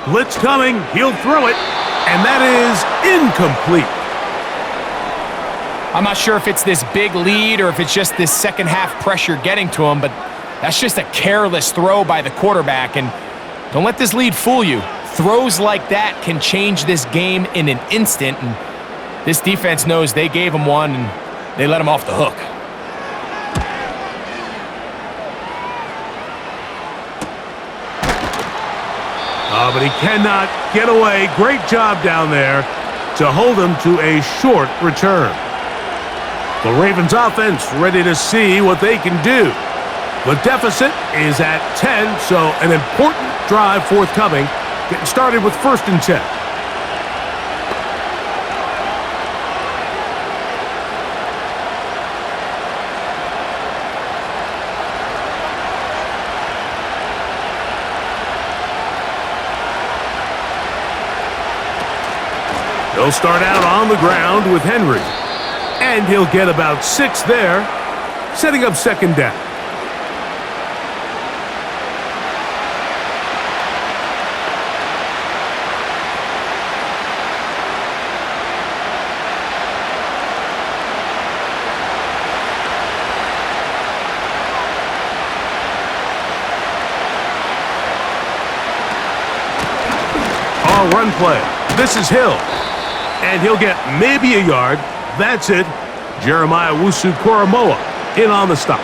Speaker 2: Blitz coming. He'll throw it. And that is incomplete.
Speaker 3: I'm not sure if it's this big lead or if it's just this second half pressure getting to him, but that's just a careless throw by the quarterback. And Don't let this lead fool you. Throws like that can change this game in an instant, and this defense knows they gave him one, and they let him off the hook.
Speaker 2: Oh, but he cannot get away. Great job down there to hold him to a short return. The Ravens offense ready to see what they can do. The deficit is at 10, so an important drive forthcoming. Getting started with 1st and 10. He'll start out on the ground with Henry. And he'll get about 6 there, setting up 2nd down. Oh, run play. This is Hill. And he'll get maybe a yard. That's it. Jeremiah Wusu-Koramoah in on the stop.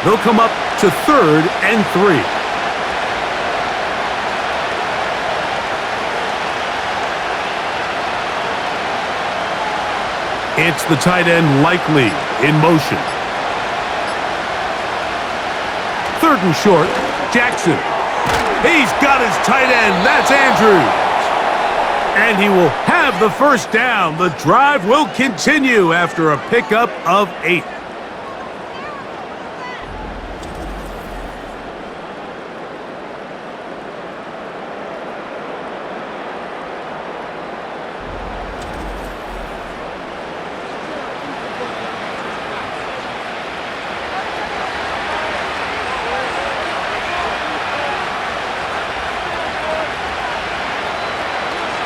Speaker 2: They'll come up to 3rd and 3. It's the tight end Likely in motion. 3rd and short, Jackson. He's got his tight end. That's Andrews. And he will have the 1st down. The drive will continue after a pickup of 8.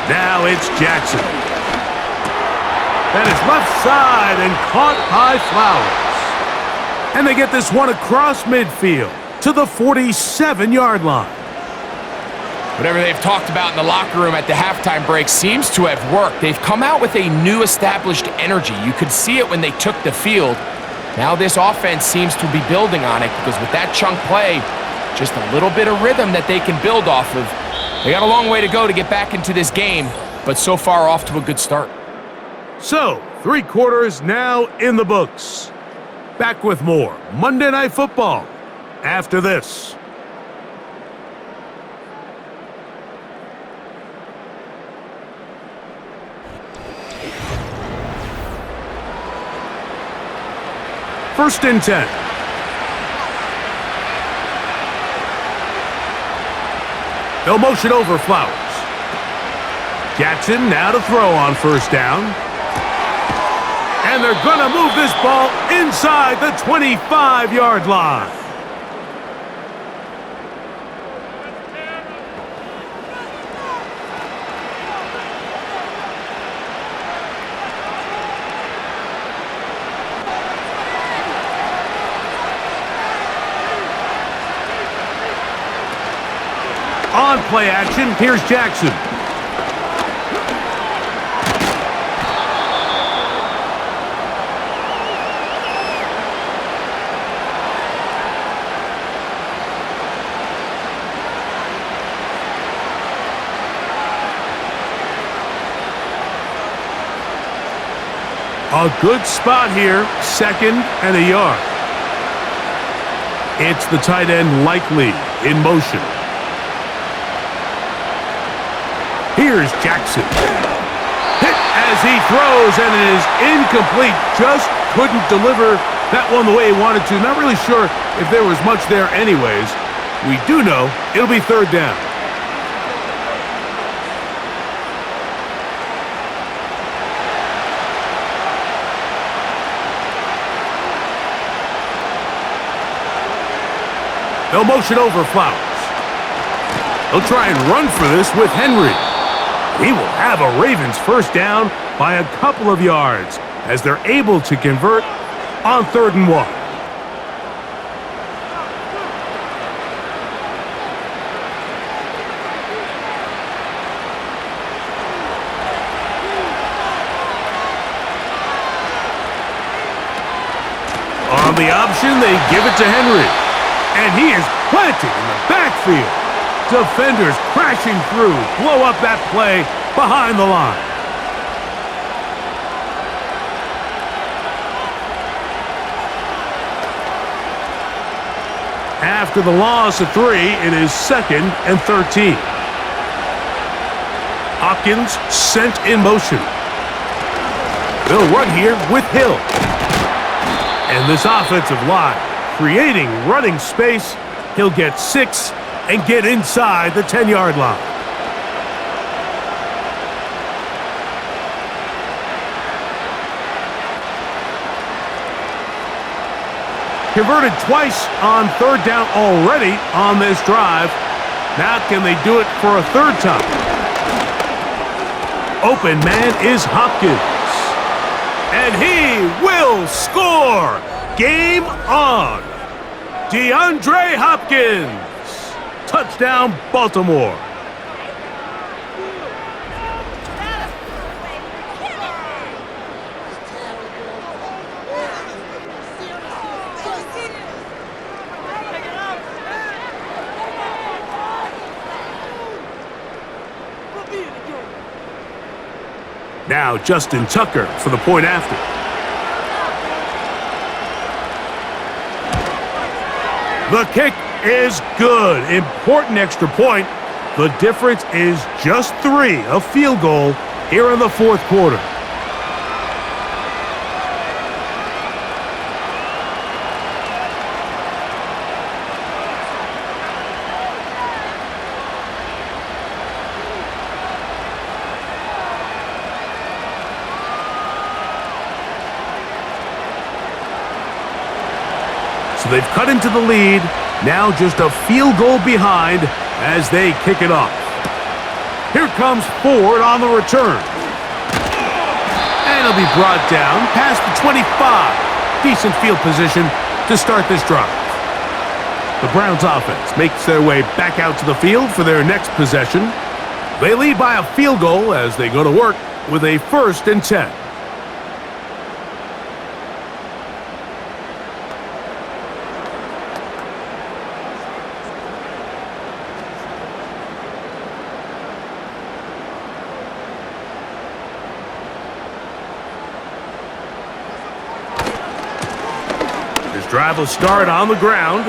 Speaker 2: Now it's Jackson. That is left side and caught by Flowers. And they get this one across midfield to the 47-yard line.
Speaker 3: Whatever they've talked about in the locker room at the halftime break seems to have worked. They've come out with a new established energy. You could see it when they took the field. Now this offense seems to be building on it because with that chunk play, just a little bit of rhythm that they can build off of. They got a long way to go to get back into this game, but so far off to a good start.
Speaker 2: So, 3 quarters now in the books. Back with more Monday Night Football after this. First and 10. They'll motion over Flowers. Jackson now to throw on 1st down. And they're going to move this ball inside the 25-yard line. On play action, here's Jackson. A good spot here, 2nd and a yard. It's the tight end Likely in motion. Here's Jackson. Hit as he throws, and it is incomplete. Just couldn't deliver that one the way he wanted to. Not really sure if there was much there anyways. We do know it'll be 3rd down. They'll motion over Flowers. They'll try and run for this with Henry. He will have a Ravens 1st down by a couple of yards as they're able to convert on 3rd and 1. On the option, they give it to Henry. And he is planted in the backfield. Defenders crashing through, blow up that play behind the line. After the loss of 3, it is 2nd and 13. Hopkins sent in motion. They'll run here with Hill. And this offensive line creating running space. He'll get 6 and get inside the 10-yard line. Converted twice on 3rd down already on this drive. Now can they do it for a 3rd time? Open man is Hopkins. And he will score! Game on! DeAndre Hopkins! Touchdown, Baltimore! Now Justin Tucker for the point after. The kick is good. Important extra point. The difference is just 3, a field goal here in the 4th quarter. So they've cut into the lead, now just a field goal behind as they kick it off. Here comes Ford on the return. And he'll be brought down past the 25. Decent field position to start this drive. The Browns offense makes their way back out to the field for their next possession. They lead by a field goal as they go to work with a 1st and 10. Drive will start on the ground.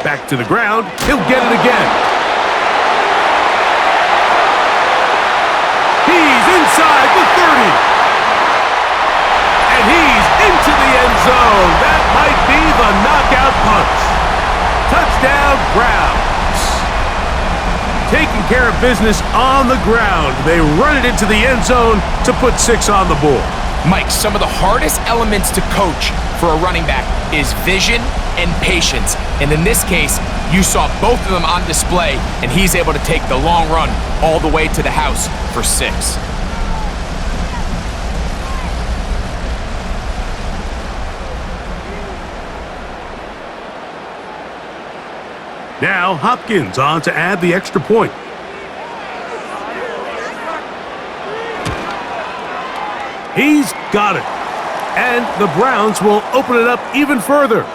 Speaker 2: Back to the ground. He'll get it again. Inside the 30. And he's into the end zone. That might be the knockout punch. Touchdown, Browns. Taking care of business on the ground. They run it into the end zone to put 6 on the board.
Speaker 3: Mike, some of the hardest elements to coach for a running back is vision and patience. And in this case, you saw both of them on display, and he's able to take the long run all the way to the house for 6.
Speaker 2: Now Hopkins on to add the extra point. He's got it. And the Browns will open it up even further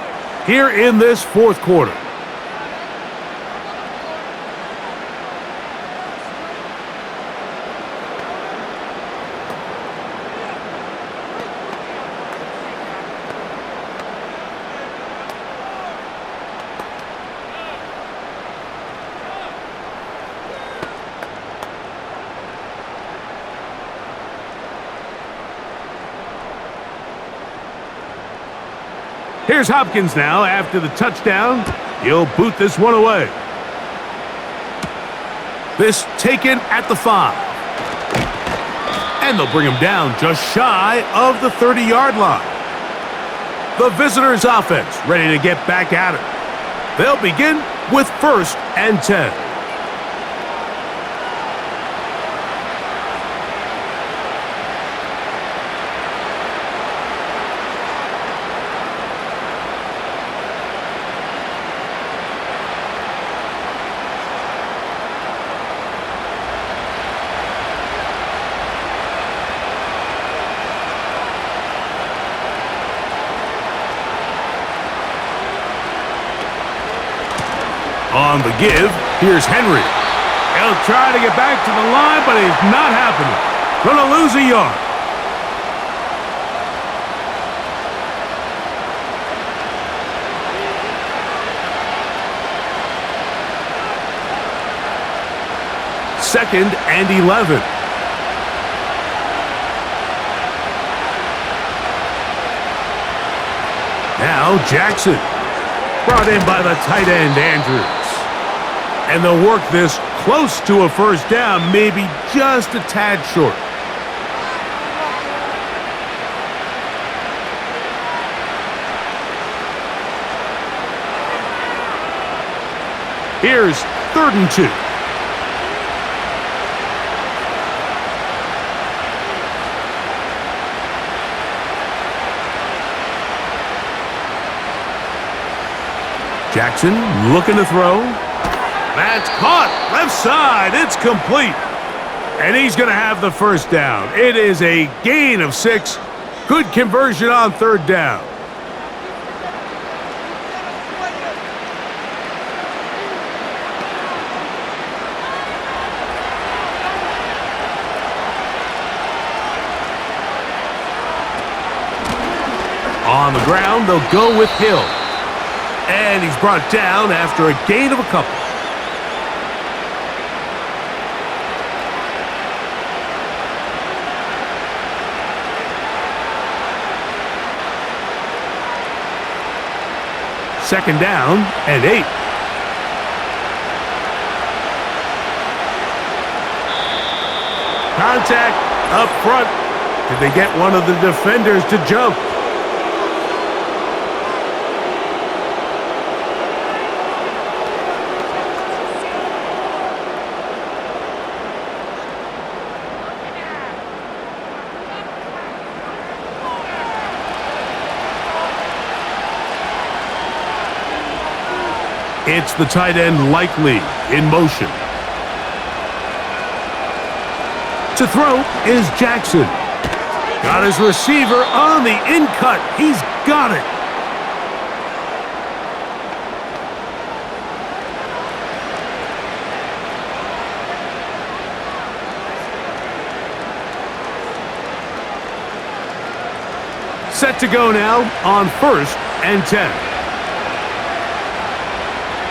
Speaker 2: here in this 4th quarter. Here's Hopkins now after the touchdown. He'll boot this one away. This taken at the 5. And they'll bring him down just shy of the 30-yard line. The visitors' offense ready to get back at it. They'll begin with 1st and 10. On the give, here's Henry. He'll try to get back to the line, but it's not happening. Gonna lose a yard. Second and 11. Now Jackson. Brought in by the tight end, Andrews. And they'll work this close to a 1st down, maybe just a tad short. Here's 3rd and 2. Jackson looking to throw. That's caught. Left side. It's complete. And he's going to have the 1st down. It is a gain of 6. Good conversion on 3rd down. On the ground, they'll go with Hill. And he's brought down after a gain of a couple. Second down and 8. Contact up front. Did they get one of the defenders to jump? It's the tight end Likely in motion. To throw is Jackson. Got his receiver on the in-cut. He's got it. Set to go now on 1st and 10.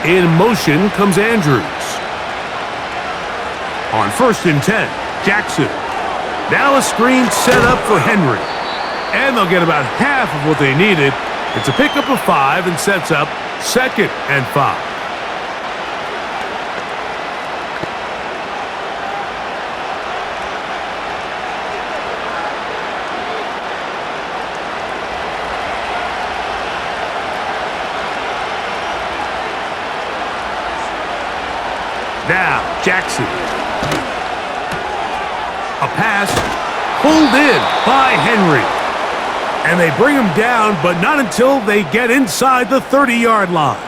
Speaker 2: In motion comes Andrews. On 1st and 10, Jackson. Now a screen set up for Henry. And they'll get about half of what they needed. It's a pickup of 5 and sets up 2nd and 5. Now, Jackson. A pass pulled in by Henry. And they bring him down, but not until they get inside the 30-yard line.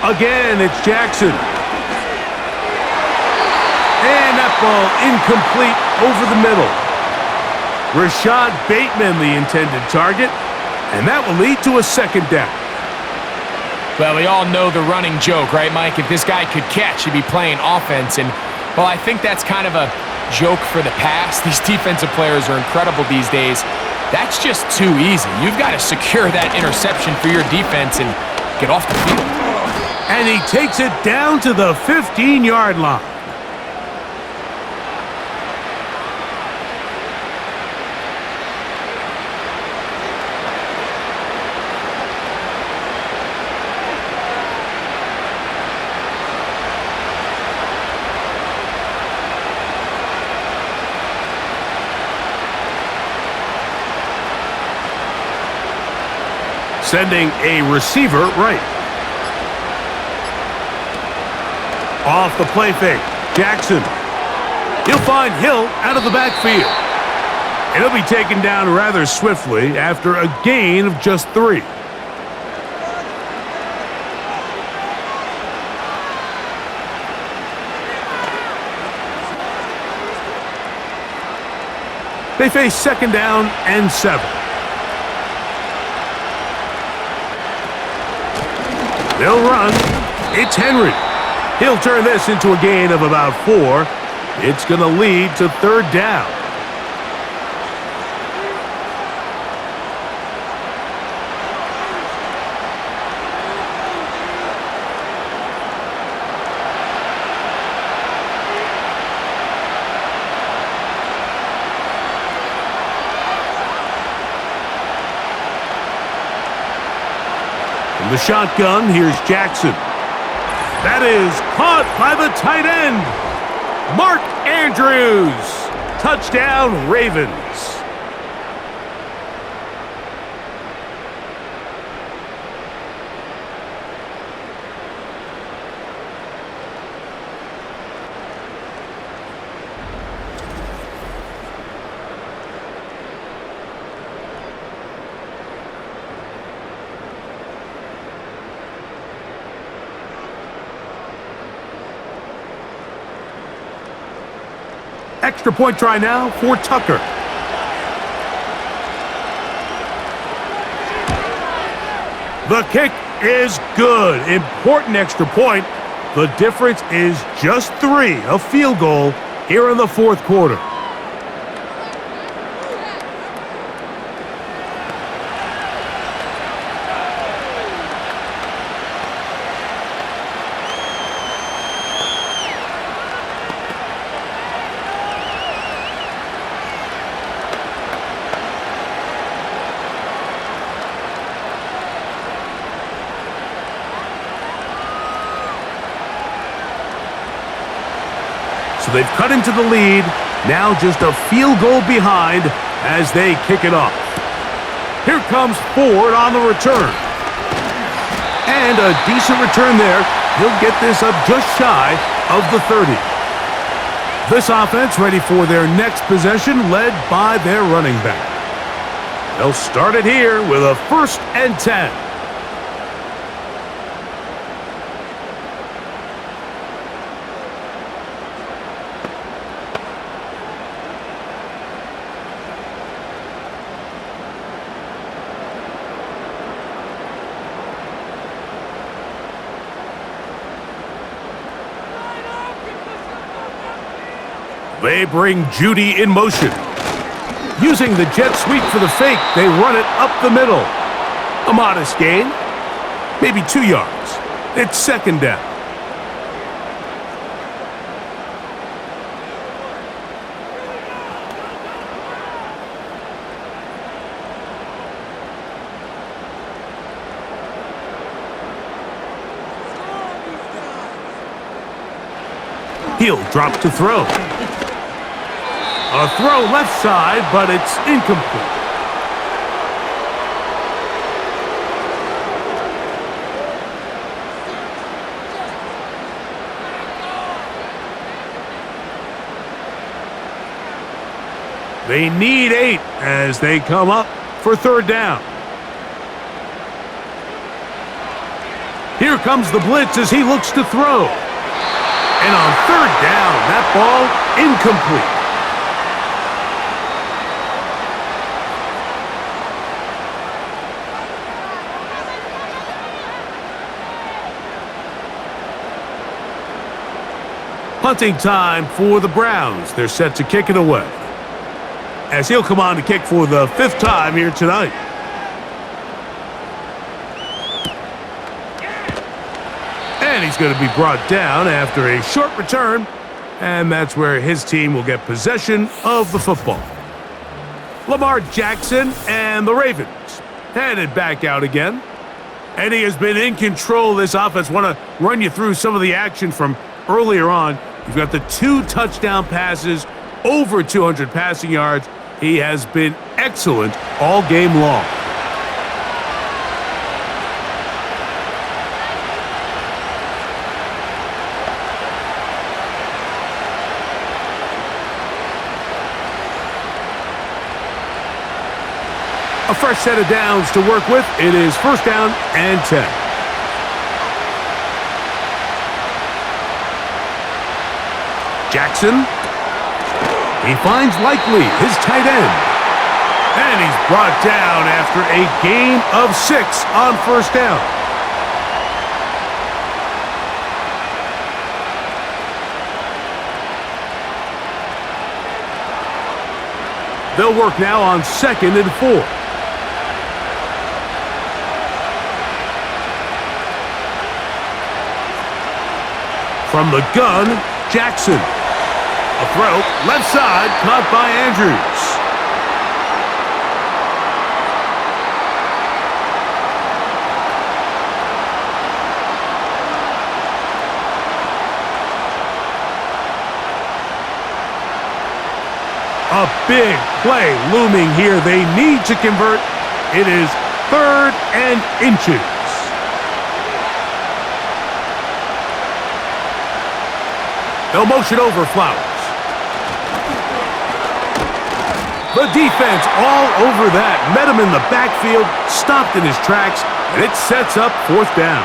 Speaker 2: Again, it's Jackson. And that ball incomplete over the middle. Rashad Bateman, the intended target, and that will lead to a 2nd down.
Speaker 3: Well, we all know the running joke, right, Mike? If this guy could catch, he'd be playing offense. And, well, I think that's kind of a joke for the past. These defensive players are incredible these days. That's just too easy. You've got to secure that interception for your defense and get off the field.
Speaker 2: And he takes it down to the 15-yard line. Sending a receiver right. Off the play fake, Jackson. He'll find Hill out of the backfield. And he'll be taken down rather swiftly after a gain of just 3. They face 2nd down and 7. They'll run. It's Henry. He'll turn this into a gain of about 4. It's going to lead to 3rd down. The shotgun, here's Jackson. That is caught by the tight end, Mark Andrews. Touchdown, Ravens. Extra point try now for Tucker. The kick is good. Important extra point. The difference is just 3, a field goal here in the 4th quarter. So they've cut into the lead, now just a field goal behind as they kick it off. Here comes Ford on the return. And a decent return there. He'll get this up just shy of the 30. This offense ready for their next possession, led by their running back. They'll start it here with a 1st and 10. They bring Judy in motion. Using the jet sweep for the fake, they run it up the middle. A modest gain, maybe 2 yards. It's 2nd down. He'll drop to throw. A throw left side, but it's incomplete. They need 8 as they come up for 3rd down. Here comes the blitz as he looks to throw. And on 3rd down, that ball incomplete. Punting time for the Browns. They're set to kick it away. as he'll come on to kick for the 5th time here tonight. And he's going to be brought down after a short return, and that's where his team will get possession of the football. Lamar Jackson and the Ravens headed back out again. And he has been in control of this offense. Want to run you through some of the action from earlier on. You've got the 2 touchdown passes, over 200 passing yards. He has been excellent all game long. A fresh set of downs to work with. It is 1st down and 10. Jackson. He finds Likely, his tight end. And he's brought down after a gain of 6 on 1st down. They'll work now on 2nd and 4. From the gun, Jackson. A throw, left side, caught by Andrews. A big play looming here. They need to convert. It is 3rd and inches. They'll motion over Flowers. The defense all over that. Met him in the backfield, stopped in his tracks, and it sets up 4th down.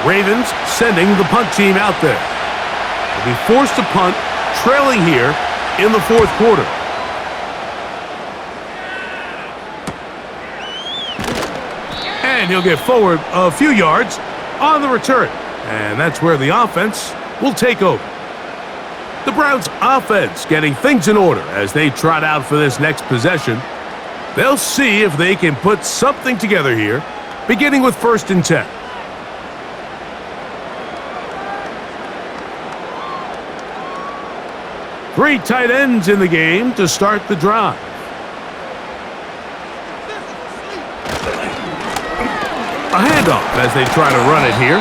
Speaker 2: Ravens sending the punt team out there. They'll be forced to punt, trailing here in the 4th quarter. And he'll get forward a few yards on the return. And that's where the offense will take over. The Browns offense getting things in order as they trot out for this next possession. They'll see if they can put something together here, beginning with 1st and 10. Three tight ends in the game to start the drive. A handoff as they try to run it here.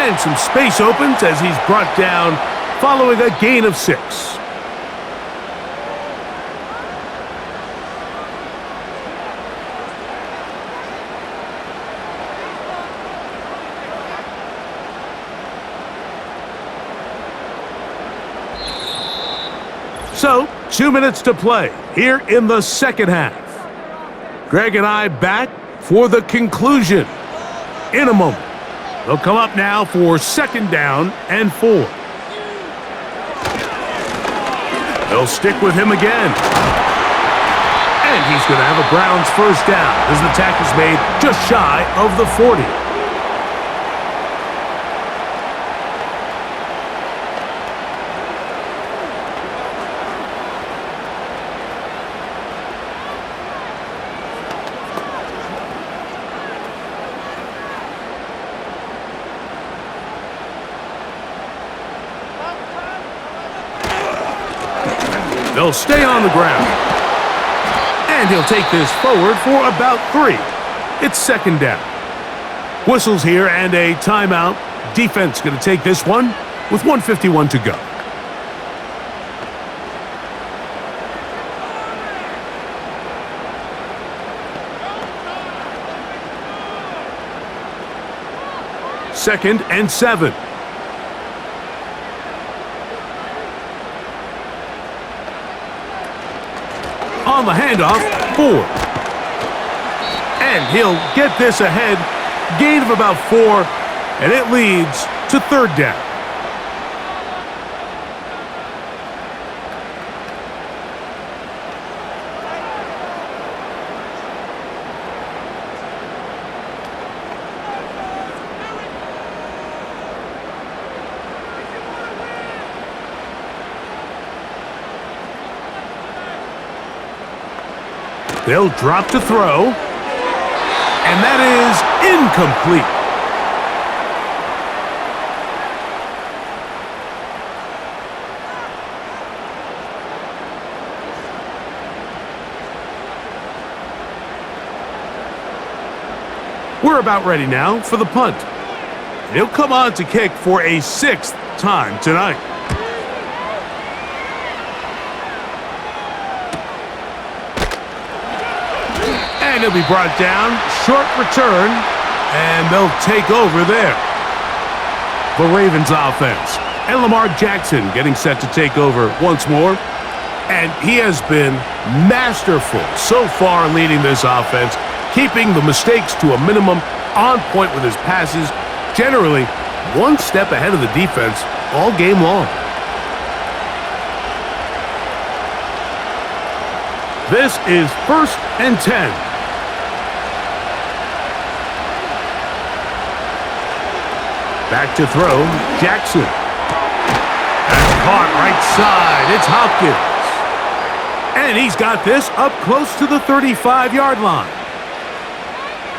Speaker 2: And some space opens as he's brought down following a gain of 6. So, 2 minutes to play here in the 2nd half. Greg and I back for the conclusion in a moment. They'll come up now for 2nd down and 4. They'll stick with him again. And he's going to have a Browns 1st down as the tackle's made just shy of the 40. They'll stay on the ground. And he'll take this forward for about 3. It's 2nd down. Whistles here and a timeout. Defense going to take this one with 1:51 to go. Second and 7. On the handoff, 4. And he'll get this ahead. Gain of about 4, and it leads to 3rd down. They'll drop to throw. And that is incomplete. We're about ready now for the punt. He'll come on to kick for a 6th time tonight. And he'll be brought down. Short return. And they'll take over there. The Ravens offense. And Lamar Jackson getting set to take over once more. And he has been masterful so far leading this offense, keeping the mistakes to a minimum, on point with his passes, generally one step ahead of the defense all game long. This is 1st and 10. Back to throw, Jackson. That's caught right side. It's Hopkins. And he's got this up close to the 35-yard line.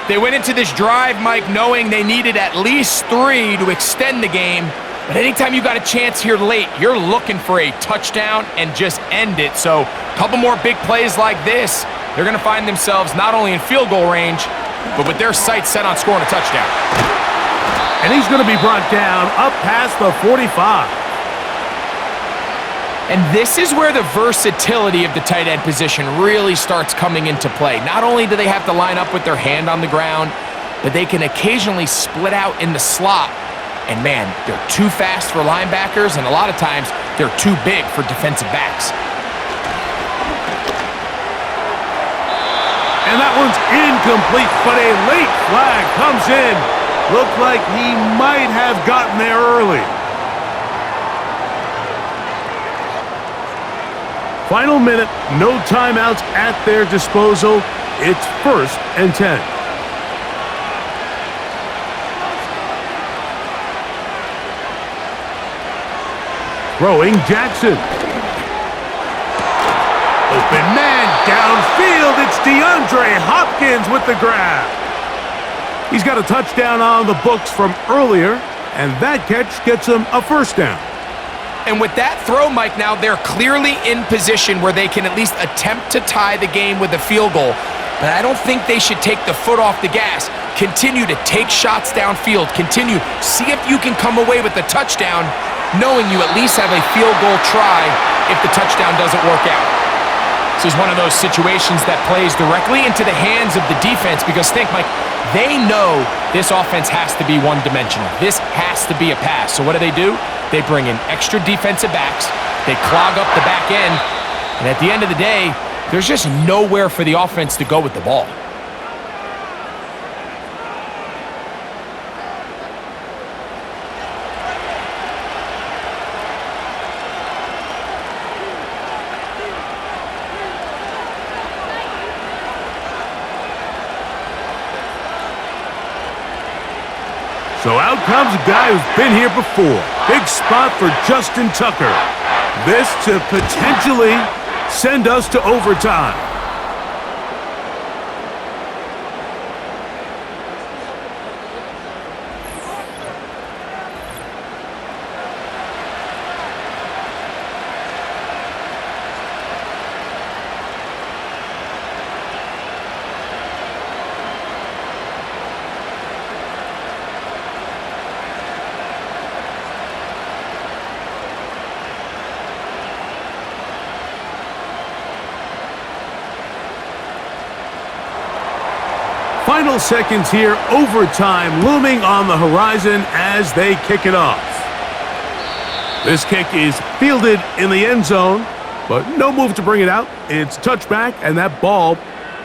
Speaker 3: They went into this drive, Mike, knowing they needed at least 3 to extend the game. But anytime you got a chance here late, you're looking for a touchdown and just end it. So a couple more big plays like this, they're going to find themselves not only in field goal range, but with their sights set on scoring a touchdown.
Speaker 2: And he's going to be brought down up past the 45.
Speaker 3: And this is where the versatility of the tight end position really starts coming into play. Not only do they have to line up with their hand on the ground, but they can occasionally split out in the slot. And man, they're too fast for linebackers, and a lot of times they're too big for defensive backs.
Speaker 2: And that one's incomplete, but a late flag comes in. Looked like he might have gotten there early. Final minute, no timeouts at their disposal. It's 1st and 10. Throwing Jackson. Open man downfield. It's DeAndre Hopkins with the grab. He's got a touchdown on the books from earlier, and that catch gets him a 1st down.
Speaker 3: And with that throw, Mike, now they're clearly in position where they can at least attempt to tie the game with a field goal. But I don't think they should take the foot off the gas. Continue to take shots downfield. Continue. See if you can come away with the touchdown, knowing you at least have a field goal try if the touchdown doesn't work out. This is one of those situations that plays directly into the hands of the defense because think, Mike, they know this offense has to be one-dimensional. This has to be a pass. So what do? They bring in extra defensive backs. They clog up the back end. And at the end of the day, there's just nowhere for the offense to go with the ball.
Speaker 2: So out comes a guy who's been here before. Big spot for Justin Tucker. This to potentially send us to overtime. Final seconds here, overtime looming on the horizon as they kick it off. This kick is fielded in the end zone, but no move to bring it out. It's touchback, and that ball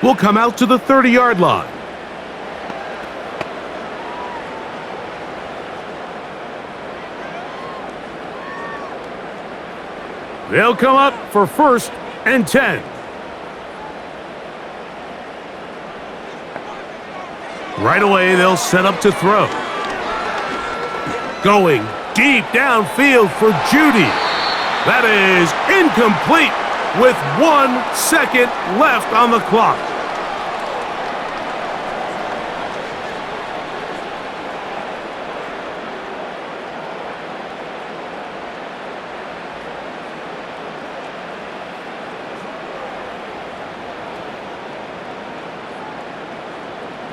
Speaker 2: will come out to the 30-yard line. They'll come up for 1st and 10. Right away, they'll set up to throw. Going deep downfield for Judy. That is incomplete with 1 second left on the clock.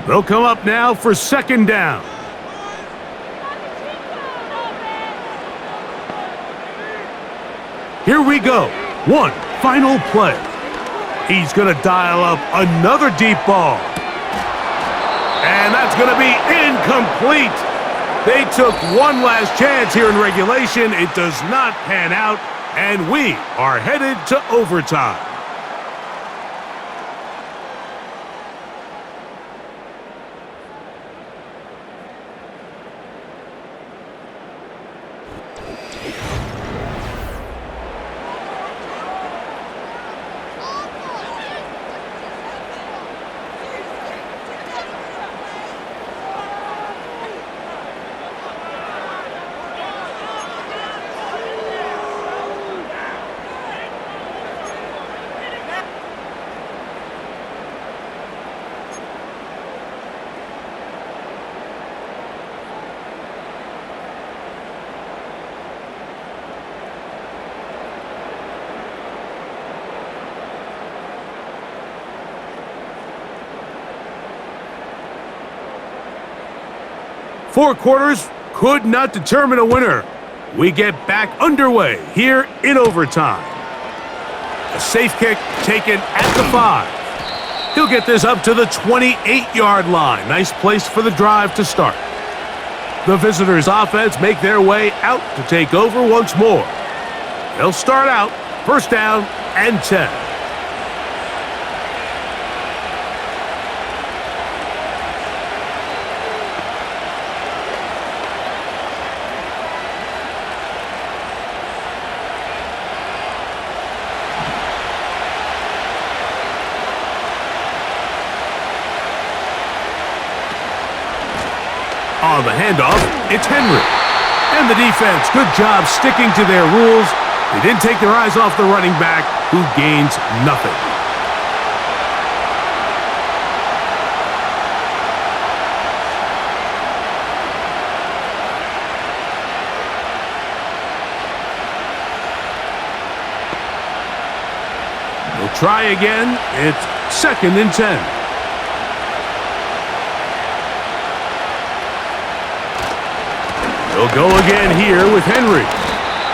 Speaker 2: They'll come up now for second down. Here we go. One final play. He's going to dial up another deep ball. And that's going to be incomplete. They took one last chance here in regulation. It does not pan out, and we are headed to overtime. Four quarters could not determine a winner. We get back underway here in overtime. A safe kick taken at the 5. He'll get this up to the 28-yard line. Nice place for the drive to start. The visitors' offense make their way out to take over once more. They'll start out first down and 10. On the handoff, it's Henry. And the defense, good job sticking to their rules. They didn't take their eyes off the running back, who gains nothing. We'll try again. It's second and 10. He'll go again here with Henry.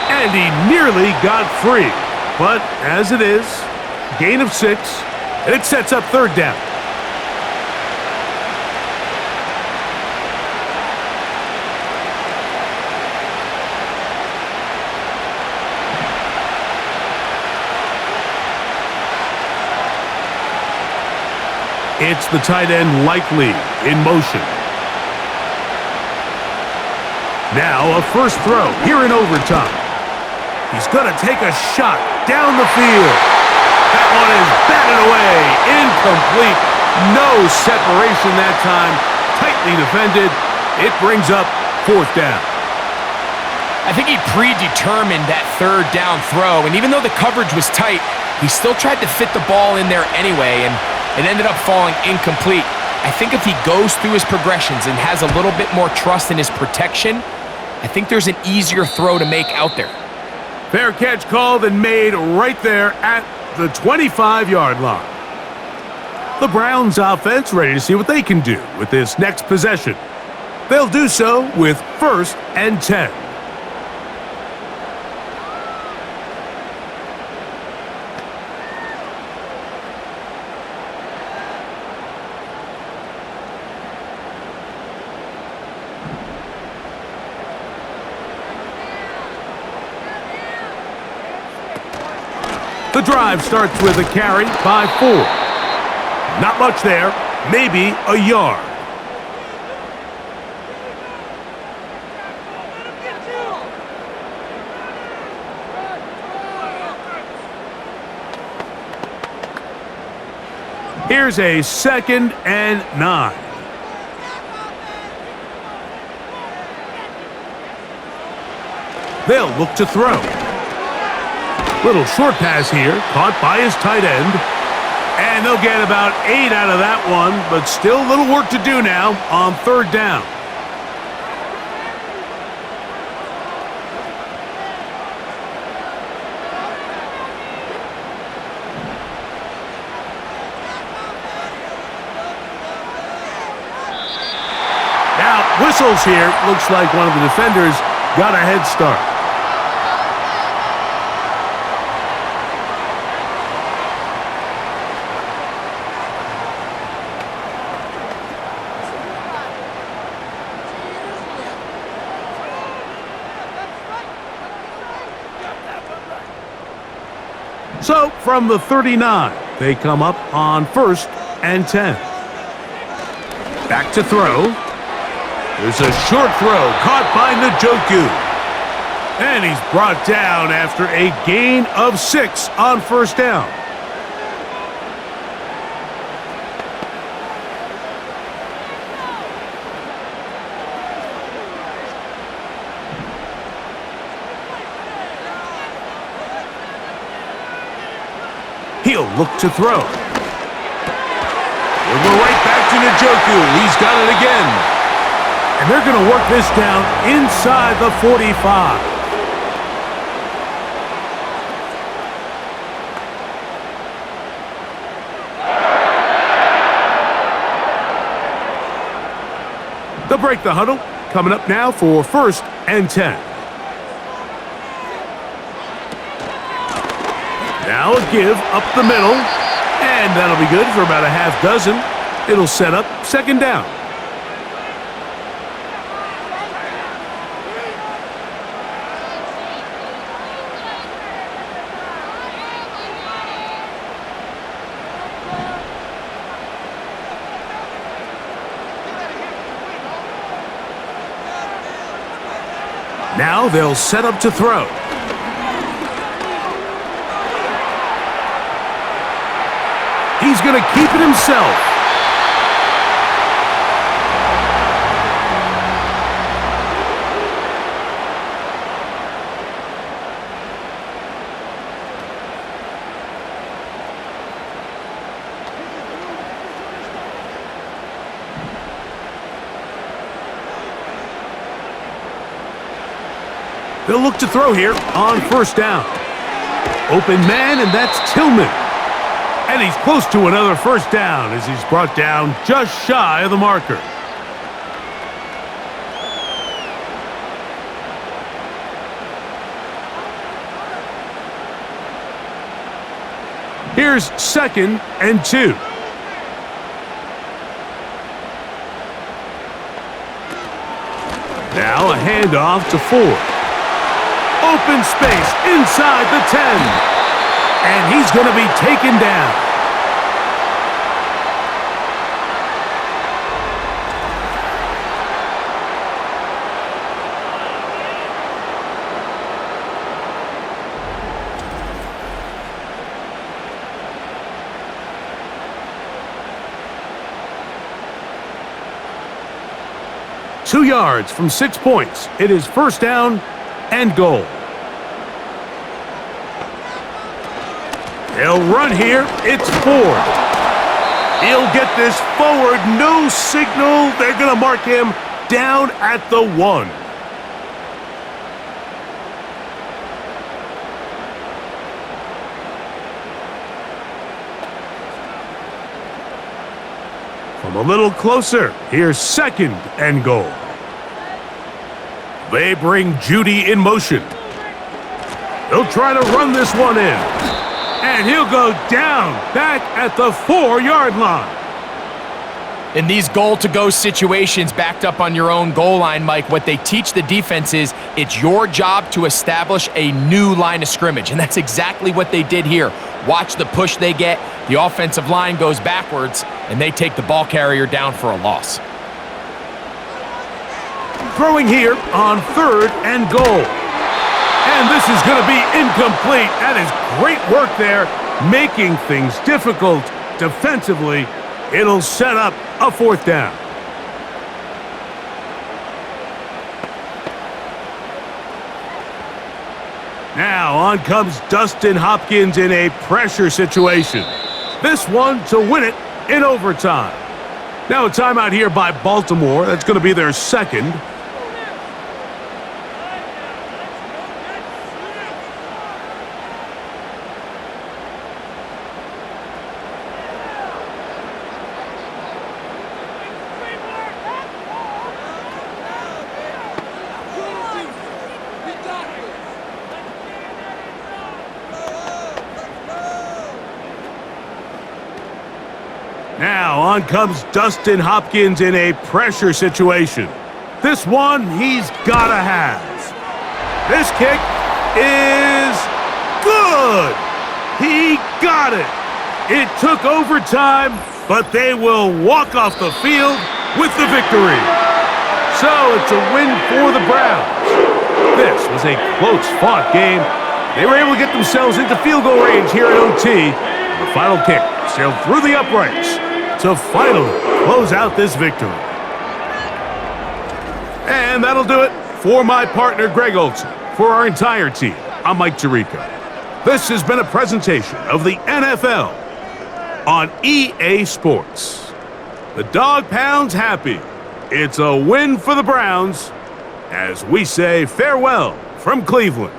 Speaker 2: And he nearly got free. But as it is, gain of 6, and it sets up third down. It's the tight end Likely in motion. Now a first throw here in overtime. He's going to take a shot down the field. That one is batted away. Incomplete. No separation that time. Tightly defended. It brings up fourth down.
Speaker 3: I think he predetermined that third down throw, and even though the coverage was tight, he still tried to fit the ball in there anyway, and it ended up falling incomplete. I think if he goes through his progressions and has a little bit more trust in his protection, I think there's an easier throw to make out there.
Speaker 2: Fair catch called and made right there at the 25-yard line. The Browns offense ready to see what they can do with this next possession. They'll do so with first and 10. The drive starts with a carry by 4. Not much there, maybe a yard. Here's a second and 9. They'll look to throw. Little short pass here, caught by his tight end. And they'll get about 8 out of that one, but still a little work to do now on third down. whistles here. Looks like one of the defenders got a head start. So, from the 39, they come up on 1st and 10. Back to throw. There's a short throw caught by Njoku. And he's brought down after a gain of 6 on 1st down. He'll look to throw. We'll go right back to Njoku. He's got it again. And they're going to work this down inside the 45. They'll break the huddle. Coming up now for 1st and 10. Now a give up the middle, and that'll be good for about a half dozen. It'll set up 2nd down. Now they'll set up to throw. He's going to keep it himself. They'll look to throw here on 1st down. Open man, and that's Tillman. And he's close to another 1st down as he's brought down just shy of the marker. Here's 2nd and 2. Now a handoff to Ford. Open space inside the 10. And he's going to be taken down. Two yards from 6 points. It is 1st down and goal. They'll run here. It's Ford. He'll get this forward. No signal. They're going to mark him down at the 1. From a little closer, here's 2nd and goal. They bring Judy in motion. They'll try to run this one in. And he'll go down back at the 4-yard line.
Speaker 3: In these goal-to-go situations backed up on your own goal line, Mike, what they teach the defense is it's your job to establish a new line of scrimmage, and that's exactly what they did here. Watch the push they get. The offensive line goes backwards, and they take the ball carrier down for a loss.
Speaker 2: Throwing here on 3rd and goal. And this is going to be incomplete. That is great work there, making things difficult defensively. It'll set up a 4th down. Now on comes Dustin Hopkins in a pressure situation. This one to win it in overtime. Now a timeout here by Baltimore. That's going to be their 2nd. on comes Dustin Hopkins in a pressure situation. This one he's gotta have. This kick is good. He got it. It took overtime, but they will walk off the field with the victory. So it's a win for the Browns. This was a close-fought game. They were able to get themselves into field goal range here at OT. The final kick sailed through the uprights to finally close out this victory. And that'll do it for my partner, Greg Olson. For our entire team, I'm Mike Tirico. This has been a presentation of the NFL on EA Sports. The Dog Pound's happy. It's a win for the Browns as we say farewell from Cleveland.